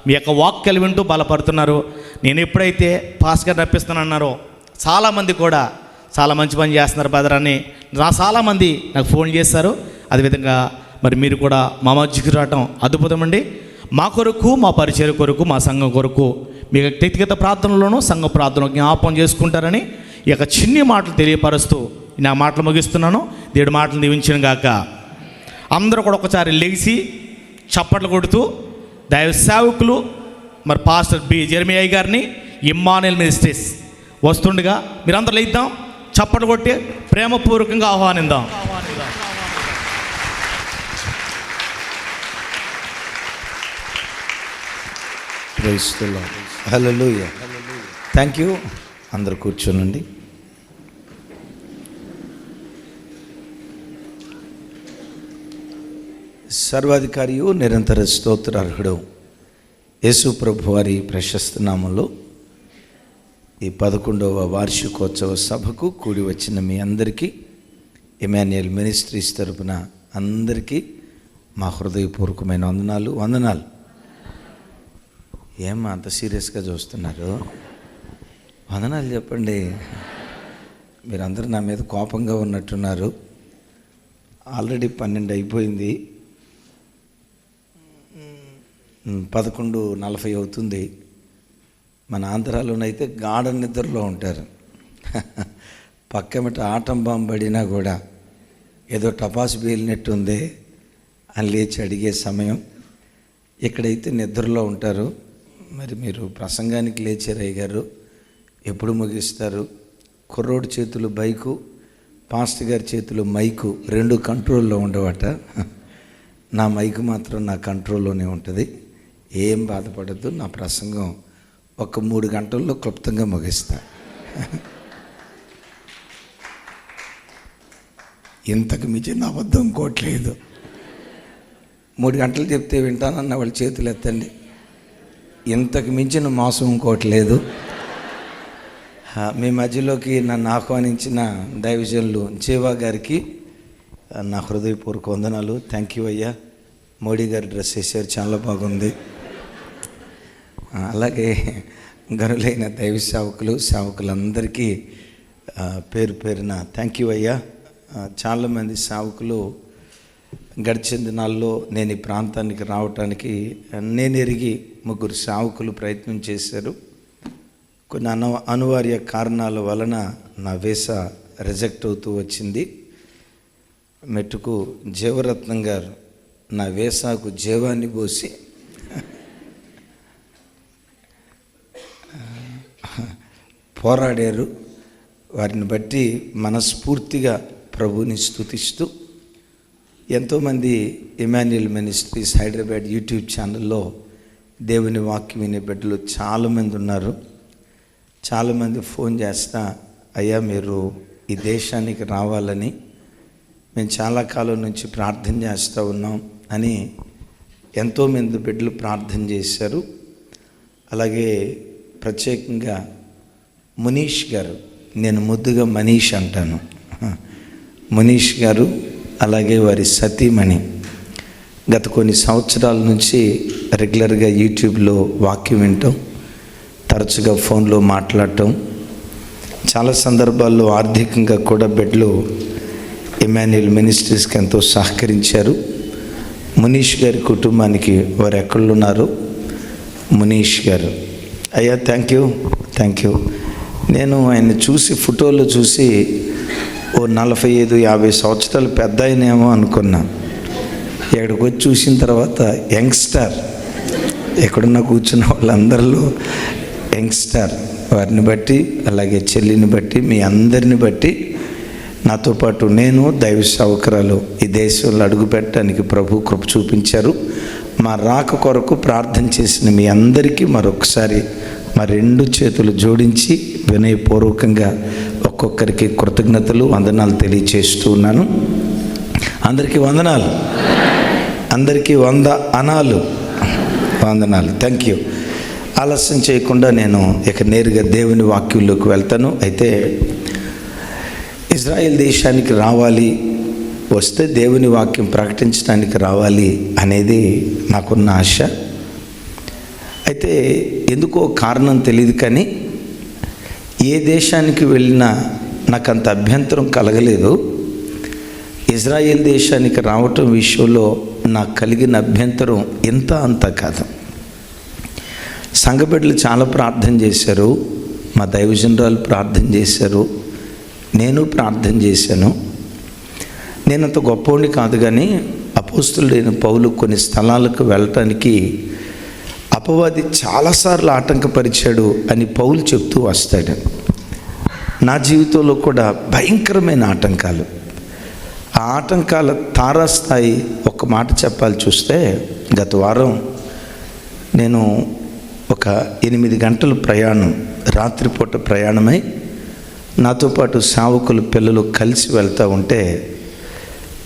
మీ యొక్క వాక్యాలు వింటూ బలపడుతున్నారు. నేను ఎప్పుడైతే పాస్ గారు రప్పిస్తానన్నారో చాలామంది కూడా చాలా మంచి పని చేస్తున్నారు బ్రదర్ అని చాలామంది నాకు ఫోన్ చేశారు. అదేవిధంగా మరి మీరు కూడా మా మధ్యకి రావటం అద్భుతమండి. మా కొరకు, మా పరిచయ కొరకు, మా సంఘం కొరకు మీ వ్యక్తిగత ప్రార్థనలోనూ సంఘ ప్రార్థనలో జ్ఞాపకం చేసుకుంటారని ఈ యొక్క చిన్ని మాటలు తెలియపరుస్తూ నా మాటలు ముగిస్తున్నాను. దేవుడి మాటలు దీవించిన గాక. అందరూ కూడా ఒకసారి లెగిసి చప్పట్లు కొడుతూ దైవ సేవకులు మరి పాస్టర్ బి జెర్మియా గారిని ఇమ్మానుయేల్ మినిస్ట్రీస్ వస్తుండగా మీరందరూ లేద్దాం, చప్పట్లు కొట్టి ప్రేమపూర్వకంగా ఆహ్వానిద్దాం. Praise the Lord. Hallelujah. Thank you. అందరూ కూర్చోనండి. సర్వాధికారియు నిరంతర స్తోత్రార్హుడు యేసు ప్రభు వారి ప్రశస్త నామంలో ఈ 11వ వార్షికోత్సవ సభకు కూడి వచ్చిన మీ అందరికీ ఇమ్మాన్యుయేల్ మినిస్ట్రీస్ తరపున అందరికీ మా హృదయపూర్వకమైన వందనాలు. ఏమ్మా అంత సీరియస్గా చూస్తున్నారు? వందనాలు చెప్పండి. మీరందరూ నా మీద కోపంగా ఉన్నట్టున్నారు. ఆల్రెడీ 12 అయిపోయింది, 11:40 అవుతుంది. మన ఆంధ్రాలోనైతే గాఢ నిద్రలో ఉంటారు. పక్కమిట ఆటం బాంబు పడినా కూడా ఏదో టపాసు పేలినట్టు ఉంది అని లేచి అడిగే సమయం. ఇక్కడైతే నిద్రలో ఉంటారు. మరి మీరు ప్రసంగానికి లేచారు అయ్యగారు, ఎప్పుడు ముగిస్తారు? కుర్రోడి చేతులు బైకు, పాస్టర్ గారి చేతులు మైకు, 2 కంట్రోల్లో ఉండవట. నా మైకు మాత్రం నా కంట్రోల్లోనే ఉంటుంది. ఏం బాధపడద్దు, నా ప్రసంగం ఒక 3 గంటల్లో క్లుప్తంగా ముగిస్తా. ఇంతకు మించిన అబద్ధం కోట్లేదు. 3 గంటలు చెప్తే వింటానన్న వాళ్ళ చేతులు ఎత్తండి. ఇంతకు మించిన మోసం ఇంకోట్లేదు. మీ మధ్యలోకి నన్ను ఆహ్వానించిన దైవజనులు జీవా గారికి నా హృదయపూర్వక వందనాలు. థ్యాంక్ యూ అయ్యా. మోడీ గారు డ్రెస్ వేసారు, చాలా బాగుంది. అలాగే గనులైన దైవ సేవకులందరికీ పేరు పేరున థ్యాంక్ యూ అయ్యా. చాలామంది సేవకులు గడిచిన దినాల్లో నేను ఈ ప్రాంతానికి రావటానికి నేను ఎరిగి 3 సేవకులు ప్రయత్నం చేశారు. కొన్ని అనివార్య కారణాల వలన నా వీసా రిజెక్ట్ అవుతూ వచ్చింది. మెట్టుకు జీవరత్నం గారు నా వీసాకు జీవాన్ని పోసి పోరాడారు. వారిని బట్టి మనస్ఫూర్తిగా ప్రభుని స్తుతిస్తూ ఎంతోమంది ఇమ్మాన్యుయేల్ మినిస్ట్రీస్ హైదరాబాద్ యూట్యూబ్ ఛానల్లో దేవుని వాక్యం వినే బిడ్డలు చాలామంది ఉన్నారు. చాలామంది ఫోన్ చేస్తా, అయ్యా మీరు ఈ దేశానికి రావాలని మేము చాలా కాలం నుంచి ప్రార్థన చేస్తూ ఉన్నాం అని ఎంతోమంది బిడ్డలు ప్రార్థన చేశారు. అలాగే ప్రత్యేకంగా మనీష్ గారు, నేను ముద్దుగా మనీష్ అంటాను, మనీష్ గారు అలాగే వారి సతీమణి గత కొన్ని సంవత్సరాల నుంచి రెగ్యులర్గా యూట్యూబ్లో వాక్యం వినటం, తరచుగా ఫోన్లో మాట్లాడటం, చాలా సందర్భాల్లో ఆర్థికంగా కూడా బిడ్డలు ఇమ్మాన్యుయేల్ మినిస్ట్రీస్కి ఎంతో సహకరించారు. మనీష్ గారి కుటుంబానికి వారు ఎక్కడున్నారు? మనీష్ గారు, అయ్యా థ్యాంక్ యూ. నేను ఆయన చూసి ఫోటోలో చూసి ఓ 45-50 సంవత్సరాలు పెద్ద ఆయనేమో అనుకున్నా. ఇక్కడికి వచ్చి చూసిన తర్వాత యంగ్స్టర్, ఎక్కడున్నా కూర్చున్న వాళ్ళందరిలో యంగ్స్టర్. వారిని బట్టి అలాగే చెల్లిని బట్టి మీ అందరిని బట్టి నాతో పాటు నేను దైవ సేవకురాలు ఈ దేశంలో అడుగుపెట్టడానికి ప్రభు కృప చూపించారు. మా రాక కొరకు ప్రార్థన చేసిన మీ అందరికీ మరొకసారి మా 2 చేతులు జోడించి వినయపూర్వకంగా ఒక్కొక్కరికి కృతజ్ఞతలు వందనాలు తెలియచేస్తూ ఉన్నాను. అందరికీ వందనాలు, అందరికీ 100 అనాలు వందనాలు. Thank you. ఆలస్యం చేయకుండా నేను ఇక నేరుగా దేవుని వాక్యంలోకి వెళ్తాను. అయితే ఇజ్రాయెల్ దేశానికి రావాలి, వస్తే దేవుని వాక్యం ప్రకటించడానికి రావాలి అనేది నాకున్న ఆశ. అయితే ఎందుకో కారణం తెలియదు, కానీ ఏ దేశానికి వెళ్ళినా నాకు అంత అభ్యంతరం కలగలేదు. ఇజ్రాయెల్ దేశానికి రావటం విషయంలో నాకు కలిగిన అభ్యంతరం ఇంత అంత కాదు. సంఘబిడ్డలు చాలా ప్రార్థన చేశారు, మా దైవజనరాలు ప్రార్థన చేశారు, నేను ప్రార్థన చేశాను. నేనంత గొప్పవాడిని కాదు, కానీ అపోస్తులుడైన పౌలు కొన్ని స్థలాలకు వెళ్ళటానికి అపవాది చాలాసార్లు ఆటంకపరిచాడు అని పౌలు చెప్తూ వస్తాడు. నా జీవితంలో కూడా భయంకరమైన ఆటంకాలు. ఆ ఆటంకాల తారాస్థాయి ఒక మాట చెప్పాలి చూస్తే, గత వారం నేను ఒక 8 గంటల ప్రయాణం, రాత్రిపూట ప్రయాణమై నాతో పాటు సేవకులు పిల్లలు కలిసి వెళ్తూ ఉంటే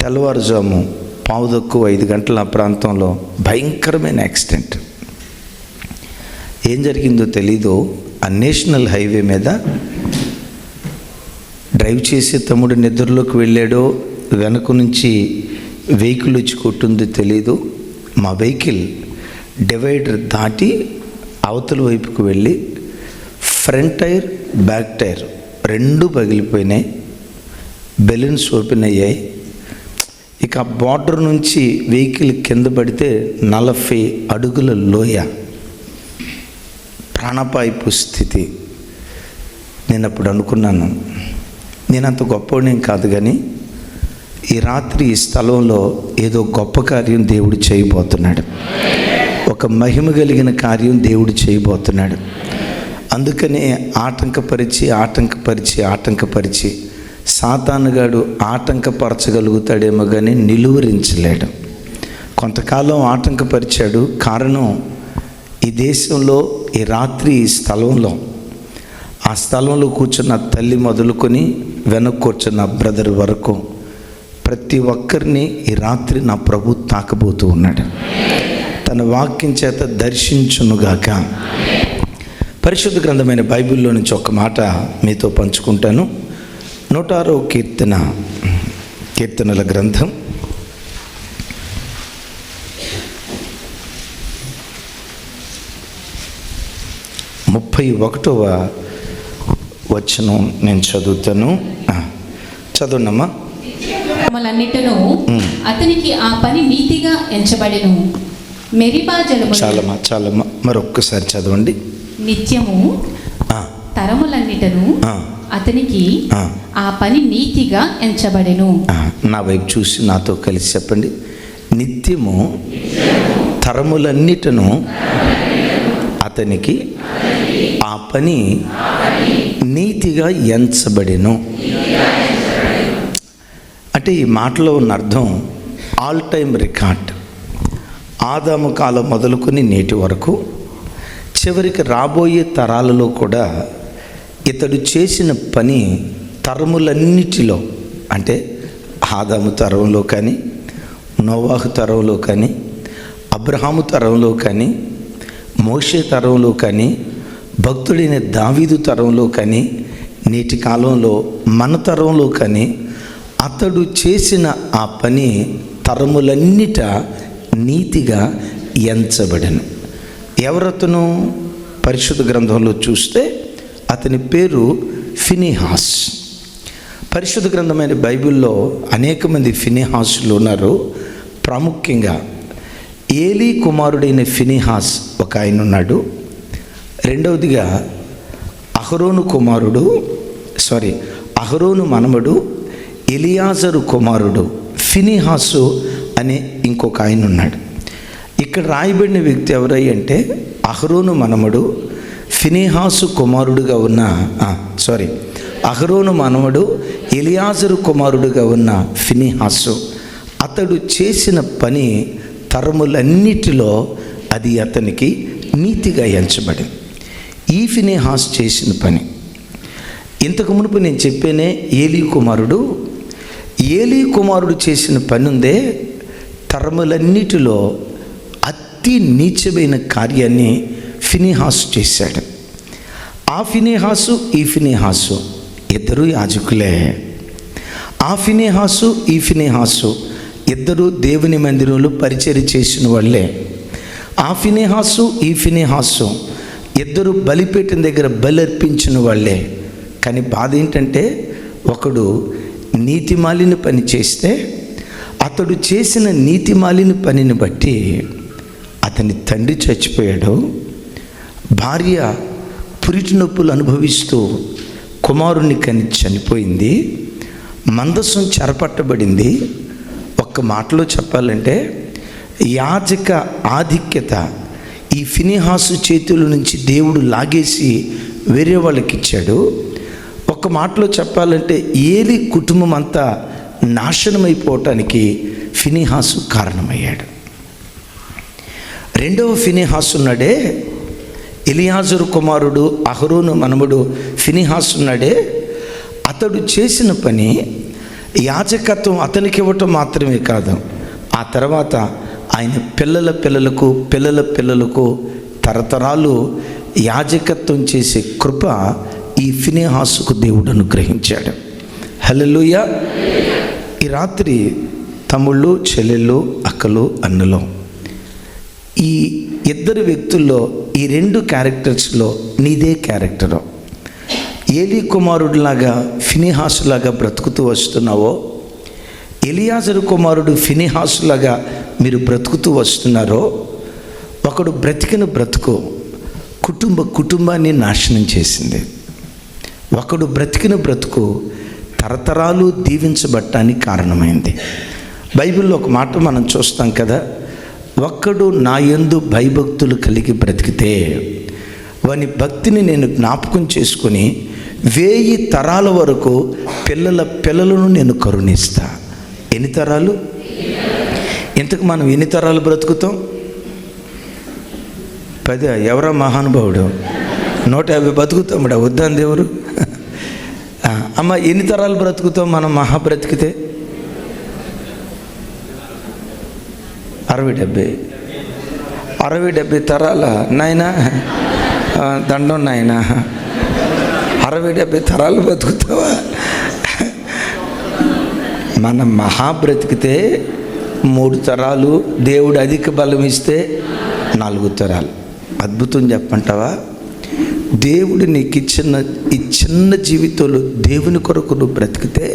తెల్లవారుజాము 4:45 గంటల ప్రాంతంలో భయంకరమైన యాక్సిడెంట్. ఏం జరిగిందో తెలీదు. ఆ నేషనల్ హైవే మీద డ్రైవ్ చేసే తమ్ముడు నిద్రలోకి వెళ్ళాడో, వెనక నుంచి వెహికల్ వచ్చి కొట్టిందో తెలీదు. మా వెహికల్ డివైడర్ దాటి అవతల వైపుకు వెళ్ళి ఫ్రంట్ టైర్, బ్యాక్ టైర్ 2 పగిలిపోయినాయి. బెలూన్స్ ఓపెన్ అయ్యాయి. ఇక బార్డర్ నుంచి వెహికల్ కింద పడితే 40 అడుగుల లోయ, ప్రాణాపాయపు స్థితి. నేను అప్పుడు అనుకున్నాను, నేనంత గొప్పవాడిని కాదు, కానీ ఈ రాత్రి ఈ స్థలంలో ఏదో గొప్ప కార్యం దేవుడు చేయబోతున్నాడు. ఒక మహిమ కలిగిన కార్యం దేవుడు చేయబోతున్నాడు. అందుకనే ఆటంకపరిచి సాతానుగాడు ఆటంకపరచగలుగుతాడేమో కానీ నిలువరించలేడు. కొంతకాలం ఆటంకపరిచాడు. కారణం, ఈ దేశంలో ఈ రాత్రి ఈ స్థలంలో, ఆ స్థలంలో కూర్చున్న తల్లి మొదలుకొని వెనక్కి కూర్చున్న బ్రదర్ వరకు ప్రతి ఒక్కరిని ఈ రాత్రి నా ప్రభు తాకబోతూ ఉన్నాడు. తన వాక్యం చేత దర్శించునుగాక. పరిశుద్ధ గ్రంథమైన బైబిల్లో నుంచి ఒక మాట మీతో పంచుకుంటాను. 106వ కీర్తనల గ్రంథం 31వ వచనం నేను చదువుతాను. చదువునమ్మా. శ్రమలన్నిటను అతనికి ఆ పని నీతిగా ఎంచబడెను. మెరిబా జలము చాలమ్మా మరొక్కసారి చదవండి. నిత్యము తరములన్నిటను అతనికి ఆ పని నీతిగా ఎంచబడెను. నా వైపు చూసి నాతో కలిసి చెప్పండి. నిత్యము తరములన్నిటను అతనికి ఆ పని నీతిగా ఎంచబడెను. అంటే ఈ మాటలో ఉన్న అర్థం ఆల్ టైమ్ రికార్డ్. ఆదాము కాలం మొదలుకొని నేటి వరకు, చివరికి రాబోయే తరాలలో కూడా ఇతడు చేసిన పని తరములన్నిటిలో, అంటే ఆదాము తరంలో కానీ, నోవాహు తరంలో కానీ, అబ్రహాము తరంలో కానీ, మోషే తరంలో కానీ, భక్తుడైన దావీదు తరంలో కానీ, నేటి కాలంలో మన తరంలో కానీ అతడు చేసిన ఆ పని తరములన్నిట నీతిగా ఎంచబడెను. ఎవరతను? పరిశుద్ధ గ్రంథంలో చూస్తే అతని పేరు ఫినెహాస్. పరిశుద్ధ గ్రంథమైన బైబిల్లో అనేక మంది ఫినెహాసులు ఉన్నారు. ప్రాముఖ్యంగా ఏలీ కుమారుడైన ఫినెహాస్ ఒక ఆయన ఉన్నాడు. రెండవదిగా అహరోను మనమడు ఎలియాజరు కుమారుడు ఫినెహాసు అనే ఇంకొక ఆయన ఉన్నాడు. ఇక్కడ రాయబడిన వ్యక్తి ఎవరై అంటే అహరోను మనమడు ఫినెహాసు కుమారుడుగా ఉన్న అహరోను మనవడు ఎలియాజరు కుమారుడుగా ఉన్న ఫినెహాసు. అతడు చేసిన పని తరములన్నిటిలో అది అతనికి నీతిగా ఎంచబడింది. ఈ ఫినెహాసు చేసిన పని ఇంతకు మునుపు నేను చెప్పేనే ఏలీ కుమారుడు చేసిన పని ఉందే, తరములన్నిటిలో అతి నీచమైన కార్యాన్ని ఫినెహాసు చేశాడు. ఆ ఫినెహాసు ఈ ఫినెహాసు ఇద్దరు యాజకులే. ఆ ఫినెహాసు ఈ ఫినెహాసు ఇద్దరు దేవుని మందిరంలో పరిచర్య చేసిన వాళ్ళే. ఆ ఫినెహాసు ఈ ఫినెహాసు ఇద్దరు బలిపీఠం దగ్గర బలి అర్పించిన వాళ్ళే. కానీ బాధ ఏంటంటే ఒకడు నీతిమాలిన పని చేస్తే అతడు చేసిన నీతిమాలిన పనిని బట్టి అతని తండ్రి చచ్చిపోయాడు. భార్య పురిటి నొప్పులు అనుభవిస్తూ కుమారుని కని చనిపోయింది. మందసం చెరపట్టబడింది. ఒక్క మాటలో చెప్పాలంటే యాజక ఆధిక్యత ఈ ఫినెహాసు చేతుల నుంచి దేవుడు లాగేసి వేరే వాళ్ళకి ఇచ్చాడు. ఒక మాటలో చెప్పాలంటే ఏలి కుటుంబం అంతా నాశనమైపోవటానికి ఫినెహాసు కారణమయ్యాడు. రెండవ ఫినెహాసు ఉన్నాడే, ఎలియాజరు కుమారుడు అహరోను మనముడు ఫినెహాసు ఉన్నాడే, అతడు చేసిన పని యాజకత్వం అతనికి ఇవ్వటం మాత్రమే కాదు, ఆ తర్వాత ఆయన పిల్లల పిల్లలకు పిల్లల పిల్లలకు తరతరాలు యాజకత్వం చేసే కృప ఈ ఫినెహాసుకు దేవుడు అనుగ్రహించాడు. హల్లెలూయా. ఈ రాత్రి తమ్ముళ్ళు, చెల్లెళ్ళు, అక్కలు, అన్నలు, ఈ ఇద్దరు వ్యక్తుల్లో ఈ రెండు క్యారెక్టర్స్లో నీదే క్యారెక్టరు. ఏలీ కుమారుడిలాగా ఫినెహాసులాగా బ్రతుకుతూ వస్తున్నావో, ఎలియాజరు కుమారుడు ఫినెహాసులాగా మీరు బ్రతుకుతూ వస్తున్నారో, ఒకడు బ్రతికిన బ్రతుకు కుటుంబాన్ని నాశనం చేసింది. ఒకడు బ్రతికిన బ్రతుకు తరతరాలు దీవించబడటానికి కారణమైంది. బైబిల్లో ఒక మాట మనం చూస్తాం కదా, ఒక్కడు నా యందు భయభక్తులు కలిగి బ్రతికితే వాని భక్తిని నేను జ్ఞాపకం చేసుకొని 1000 తరాల వరకు పిల్లల పిల్లలను నేను కరుణిస్తా. ఎన్ని తరాలు? ఇంతకు మనం ఎన్ని తరాలు బ్రతుకుతాం? 10. ఎవరా మహానుభావుడు? 150 బతుకుతాం. వద్దాం దేవుడు. అమ్మ, ఎన్ని తరాలు బ్రతుకుతాం మనం మహా బ్రతికితే? 60-70 తరాల నాయనా, దండం నాయనా. 60-70 తరాలు బతుకుతావా? మనం మహా బ్రతికితే 3 తరాలు, దేవుడు అధిక బలం ఇస్తే 4 తరాలు. అద్భుతం చెప్పంటావా? దేవుడు నీకు ఇచ్చిన ఈ చిన్న జీవితంలో దేవుని కొరకు నువ్వు బ్రతికితే,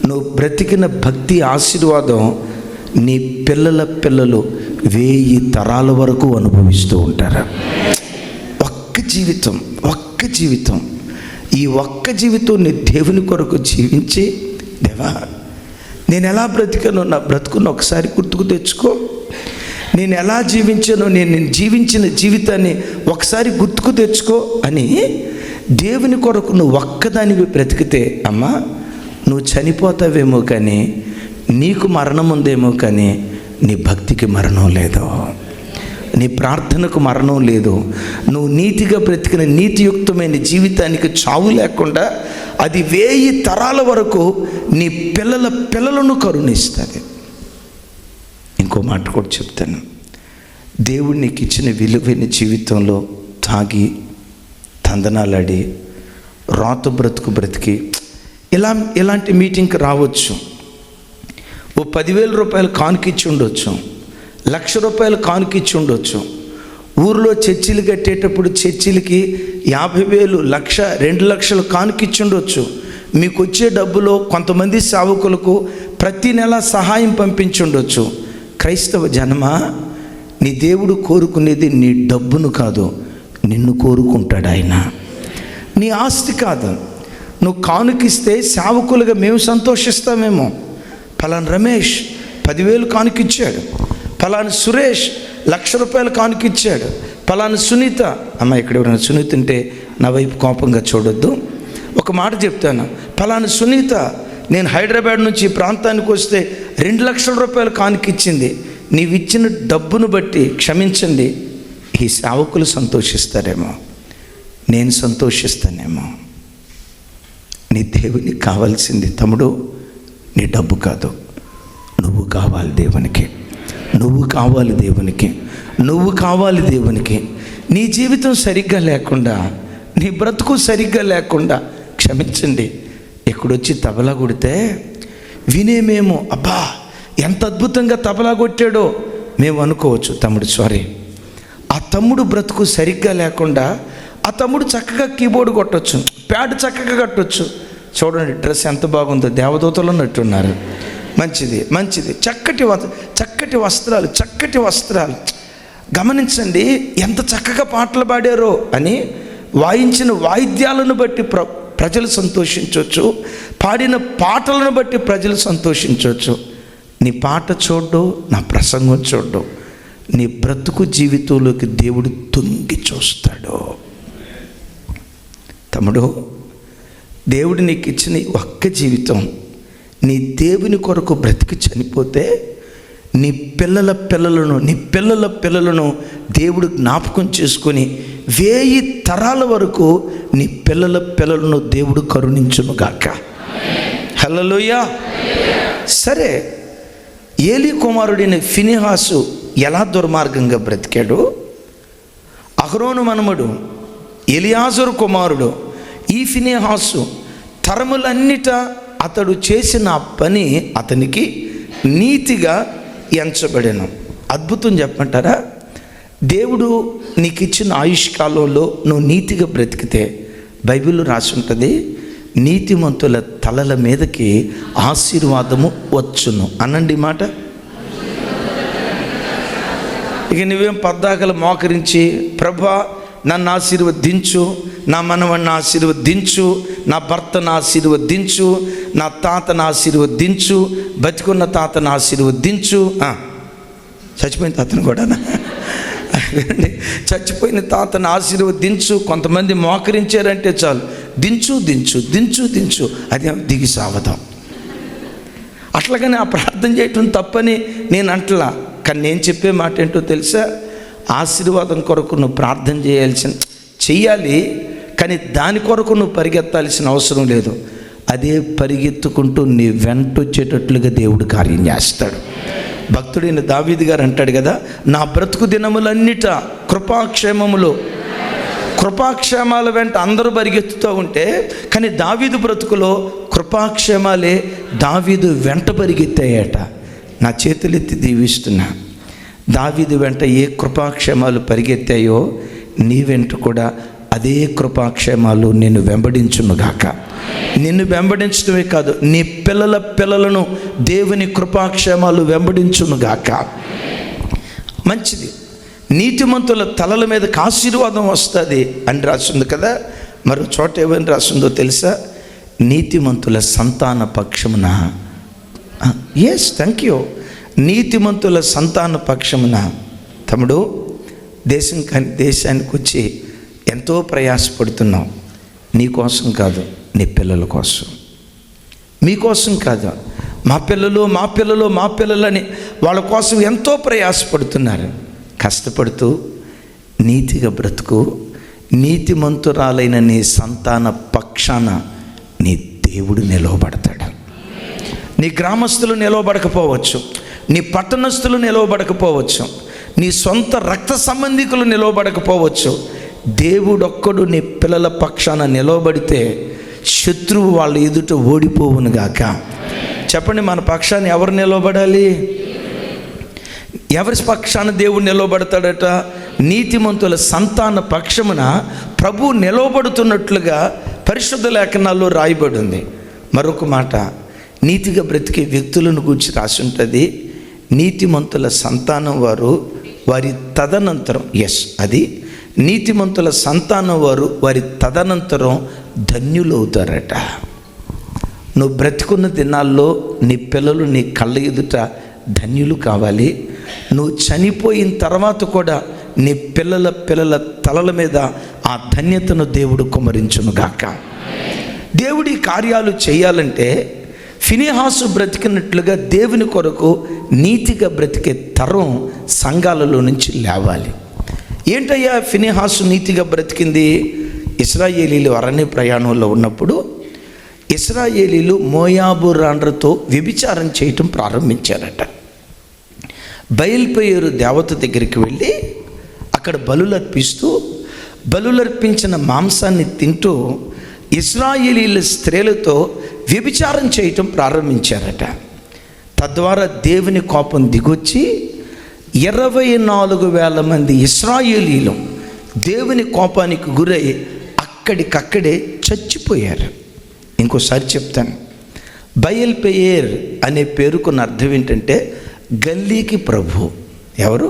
నువ్వు బ్రతికిన భక్తి ఆశీర్వాదం నీ పిల్లల పిల్లలు 1000 తరాల వరకు అనుభవిస్తూ ఉంటారు. ఒక్క జీవితం ఈ ఒక్క జీవితం నీ దేవుని కొరకు జీవించి, దేవా నేను ఎలా బ్రతికానో నా బ్రతుకును ఒకసారి గుర్తుకు తెచ్చుకో, నేను ఎలా జీవించానో నేను జీవించిన జీవితాన్ని ఒకసారి గుర్తుకు తెచ్చుకో అని దేవుని కొరకు నువ్వు ఒక్కదానివి బ్రతికితే, అమ్మా నువ్వు చనిపోతావేమో కానీ నీకు మరణం ఉందేమో కానీ నీ భక్తికి మరణం లేదు, నీ ప్రార్థనకు మరణం లేదు. నువ్వు నీతిగా బ్రతికిన నీతియుక్తమైన జీవితానికి చావు లేకుండా అది 1000 తరాల వరకు నీ పిల్లల పిల్లలను కరుణిస్తుంది. ఇంకో మాట కూడా చెప్తాను, దేవుడు నీకు ఇచ్చిన విలువైన జీవితంలో తాగి తందనాలాడి రాత బ్రతుకు బ్రతికి ఇలాంటి మీటింగ్కి రావచ్చు, ఓ 10,000 రూపాయలు కానుకిచ్చి ఉండొచ్చు, 1,00,000 రూపాయలు కానుకిచ్చి ఉండొచ్చు. ఊరిలో చర్చిలు కట్టేటప్పుడు చర్చిలకి 50,000, 1,00,000, 2 లక్షలు కానుకిచ్చి ఉండొచ్చు. మీకు వచ్చే డబ్బులో కొంతమంది సేవకులకు ప్రతి నెల సహాయం పంపించి ఉండొచ్చు. క్రైస్తవ జనమా, నీ దేవుడు కోరుకునేది నీ డబ్బును కాదు, నిన్ను కోరుకుంటాడు ఆయన. నీ ఆస్తి కాదు. నువ్వు కానుకిస్తే సేవకులుగా మేము సంతోషిస్తామేమో. ఫలానా రమేష్ 10,000 కానుకిచ్చాడు, ఫలానా సురేష్ 1,00,000 రూపాయలు కానుకిచ్చాడు, ఫలానా సునీత, అమ్మ ఇక్కడ ఎవరైనా సునీత ఉంటే నా వైపు కోపంగా చూడొద్దు, ఒక మాట చెప్తాను, ఫలానా సునీత నేను హైదరాబాద్ నుంచి ఈ ప్రాంతానికి వస్తే 2,00,000 రూపాయలు కానుకిచ్చింది. నీవిచ్చిన డబ్బును బట్టి క్షమించండి, ఈ సేవకులు సంతోషిస్తారేమో, నేను సంతోషిస్తానేమో. నీ దేవునికి కావాల్సింది తమ్ముడు నీ డబ్బు కాదు, నువ్వు కావాలి దేవునికి, నువ్వు కావాలి దేవునికి, నువ్వు కావాలి దేవునికి. నీ జీవితం సరిగ్గా లేకుండా, నీ బ్రతుకు సరిగ్గా లేకుండా, క్షమించండి, ఎక్కడొచ్చి తబలా కొడితే వినేమేమో, అబ్బా ఎంత అద్భుతంగా తబలా కొట్టాడో, మేము అనుకోవచ్చు, తమ్ముడు సారీ, ఆ తమ్ముడు బ్రతుకు సరిగ్గా లేకుండా ఆ తమ్ముడు చక్కగా కీబోర్డ్ కొట్టొచ్చు, ప్యాడ్ చక్కగా కట్టొచ్చు. చూడండి డ్రెస్ ఎంత బాగుందో, దేవదూతలు ఉన్నట్టున్నారు. మంచిది మంచిది, చక్కటి వస్త్రాలు. గమనించండి ఎంత చక్కగా పాటలు పాడారో అని. వాయించిన వాయిద్యాలను బట్టి ప్రజలు సంతోషించవచ్చు, పాడిన పాటలను బట్టి ప్రజలు సంతోషించవచ్చు. నీ పాట చూడ్డు, నా ప్రసంగం చూడ్డు, నీ బ్రతుకు జీవితంలోకి దేవుడు తొంగి చూస్తాడు. తమ్ముడు, దేవుడు నీకు ఇచ్చిన ఒక్క జీవితం నీ దేవుని కొరకు బ్రతికి చనిపోతే నీ పిల్లల పిల్లలను దేవుడు జ్ఞాపకం చేసుకొని 1000 తరాల వరకు నీ పిల్లలను దేవుడు కరుణించునుగాక. హల్లెలూయా. సరే, ఏలీ కుమారుడైన ఫినెహాసు ఎలా దుర్మార్గంగా బ్రతికాడు? అహరోను మనమడు ఎలియాజరు కుమారుడు ఈ ఫినెహాసు తరములన్నిట అతడు చేసిన పని అతనికి నీతిగా ఎంచబడెను. అద్భుతం చెప్పమంటారా? దేవుడు నీకు ఇచ్చిన ఆయుష్కాలంలో నువ్వు నీతిగా బ్రతికితే బైబిల్లో రాసి ఉంటుంది, నీతిమంతుల తలల మీదకి ఆశీర్వాదము వచ్చును. అనండి మాట. ఇక నువ్వేం పద్దాకలు మోకరించి, ప్రభా నన్ను ఆశీర్వదించు, నా మనవణ్ణి ఆశీర్వదించు, నా భర్తను ఆశీర్వదించు, నా తాతను ఆశీర్వదించు, బతికున్న తాతను ఆశీర్వదించు. చచ్చిపోయిన తాతను కూడా, చచ్చిపోయిన తాతను ఆశీర్వదించు. కొంతమంది మోకరించారంటే చాలు, దించు, అది దిగి సావదాం. అట్లాగని ఆ ప్రార్థన చేయటం తప్పని నేను అంటలా. కానీ నేను చెప్పే మాట ఏంటో తెలుసా? ఆశీర్వాదం కొరకు నువ్వు ప్రార్థన చెయ్యాలి, కానీ దాని కొరకు నువ్వు పరిగెత్తాల్సిన అవసరం లేదు. అదే పరిగెత్తుకుంటూ నీ వెంట వచ్చేటట్లుగా దేవుడు కార్యం చేస్తాడు. భక్తుడైన దావీదు గారు అంటాడు కదా, నా బ్రతుకు దినములన్నిట కృపాక్షేమాల వెంట అందరూ పరిగెత్తుతూ ఉంటే, కానీ దావీదు బ్రతుకులో కృపాక్షేమాలే దావీదు వెంట పరిగెత్తాయట. నా చేతులెత్తి దీవిస్తున్నా, దావీదు వెంట ఏ కృపాక్షేమాలు పరిగెత్తాయో నీ వెంట కూడా అదే కృపాక్షేమాలు నిన్ను వెంబడించునుగాక. నిన్ను వెంబడించడమే కాదు, నీ పిల్లలను దేవుని కృపాక్షేమాలు వెంబడించునుగాక. మంచిది. నీతిమంతుల తలల మీదకి ఆశీర్వాదం వస్తుంది అని రాసింది కదా. మరో చోట ఏమని రాసిందో తెలుసా? నీతిమంతుల సంతాన పక్షమున, థ్యాంక్ యూ, నీతిమంతుల సంతాన పక్షమున. తమ్ముడు, దేశానికి వచ్చి ఎంతో ప్రయాసపడుతున్నాం. నీ కోసం కాదు, నీ పిల్లల కోసం. మీకోసం కాదు, మా పిల్లలని వాళ్ళ కోసం ఎంతో ప్రయాసపడుతున్నారు. కష్టపడుతూ నీతిగా బ్రతుకు. నీతిమంతురాలైన నీ సంతాన పక్షాన నీ దేవుడు నిలవబడతాడు. నీ గ్రామస్తులు నిలవబడకపోవచ్చు, నీ పట్టణస్థులు నిలవబడకపోవచ్చు, నీ సొంత రక్త సంబంధికులు నిలవబడకపోవచ్చు. దేవుడొక్కడు నీ పిల్లల పక్షాన నిలవబడితే శత్రువు వాళ్ళ ఎదుట ఓడిపోవునుగాక. చెప్పండి, మన పక్షాన్ని ఎవరు నిలవబడాలి? ఎవరి పక్షాన దేవుడు నిలవబడతాడట? నీతిమంతుల సంతాన పక్షమున ప్రభు నిలవబడుతున్నట్లుగా పరిశుద్ధ లేఖనాల్లో రాయబడి ఉంది. మరొక మాట, నీతిగా బ్రతికే వ్యక్తులను గురించి రాసి ఉంటుంది, నీతిమంతుల సంతానం వారి తదనంతరం, అది నీతిమంతుల సంతానం వారి తదనంతరం ధన్యులవుతారట. నువ్వు బ్రతికున్న దినాల్లో నీ పిల్లలు నీ కళ్ళ ఎదుట ధన్యులు కావాలి. నువ్వు చనిపోయిన తర్వాత కూడా నీ పిల్లల తలల మీద ఆ ధన్యతను దేవుడు కుమ్మరించునుగాక. దేవుడి కార్యాలు చేయాలంటే ఫినెహాసు బ్రతికినట్లుగా దేవుని కొరకు నీతిగా బ్రతికే తరం సంఘాలలో నుంచి లేవాలి. ఏంటయ్యా ఫినెహాసు నీతిగా బ్రతికింది? ఇశ్రాయేలీలు అరణ్య ప్రయాణంలో ఉన్నప్పుడు ఇశ్రాయేలీలు మోయాబు రాండ్రతో వ్యభిచారం చేయటం ప్రారంభించారట. బయల్పెయోరు దేవత దగ్గరికి వెళ్ళి అక్కడ బలులర్పించిన మాంసాన్ని తింటూ ఇశ్రాయేలీల స్త్రీలతో వ్యభిచారం చేయటం ప్రారంభించారట. తద్వారా దేవుని కోపం దిగొచ్చి 24,000 మంది ఇశ్రాయేలీలు దేవుని కోపానికి గురై అక్కడికక్కడే చచ్చిపోయారు. ఇంకోసారి చెప్తాను. బయల్పెయేర్ అనే పేరుకున్న అర్థం ఏంటంటే గల్లీకి ప్రభు. ఎవరు?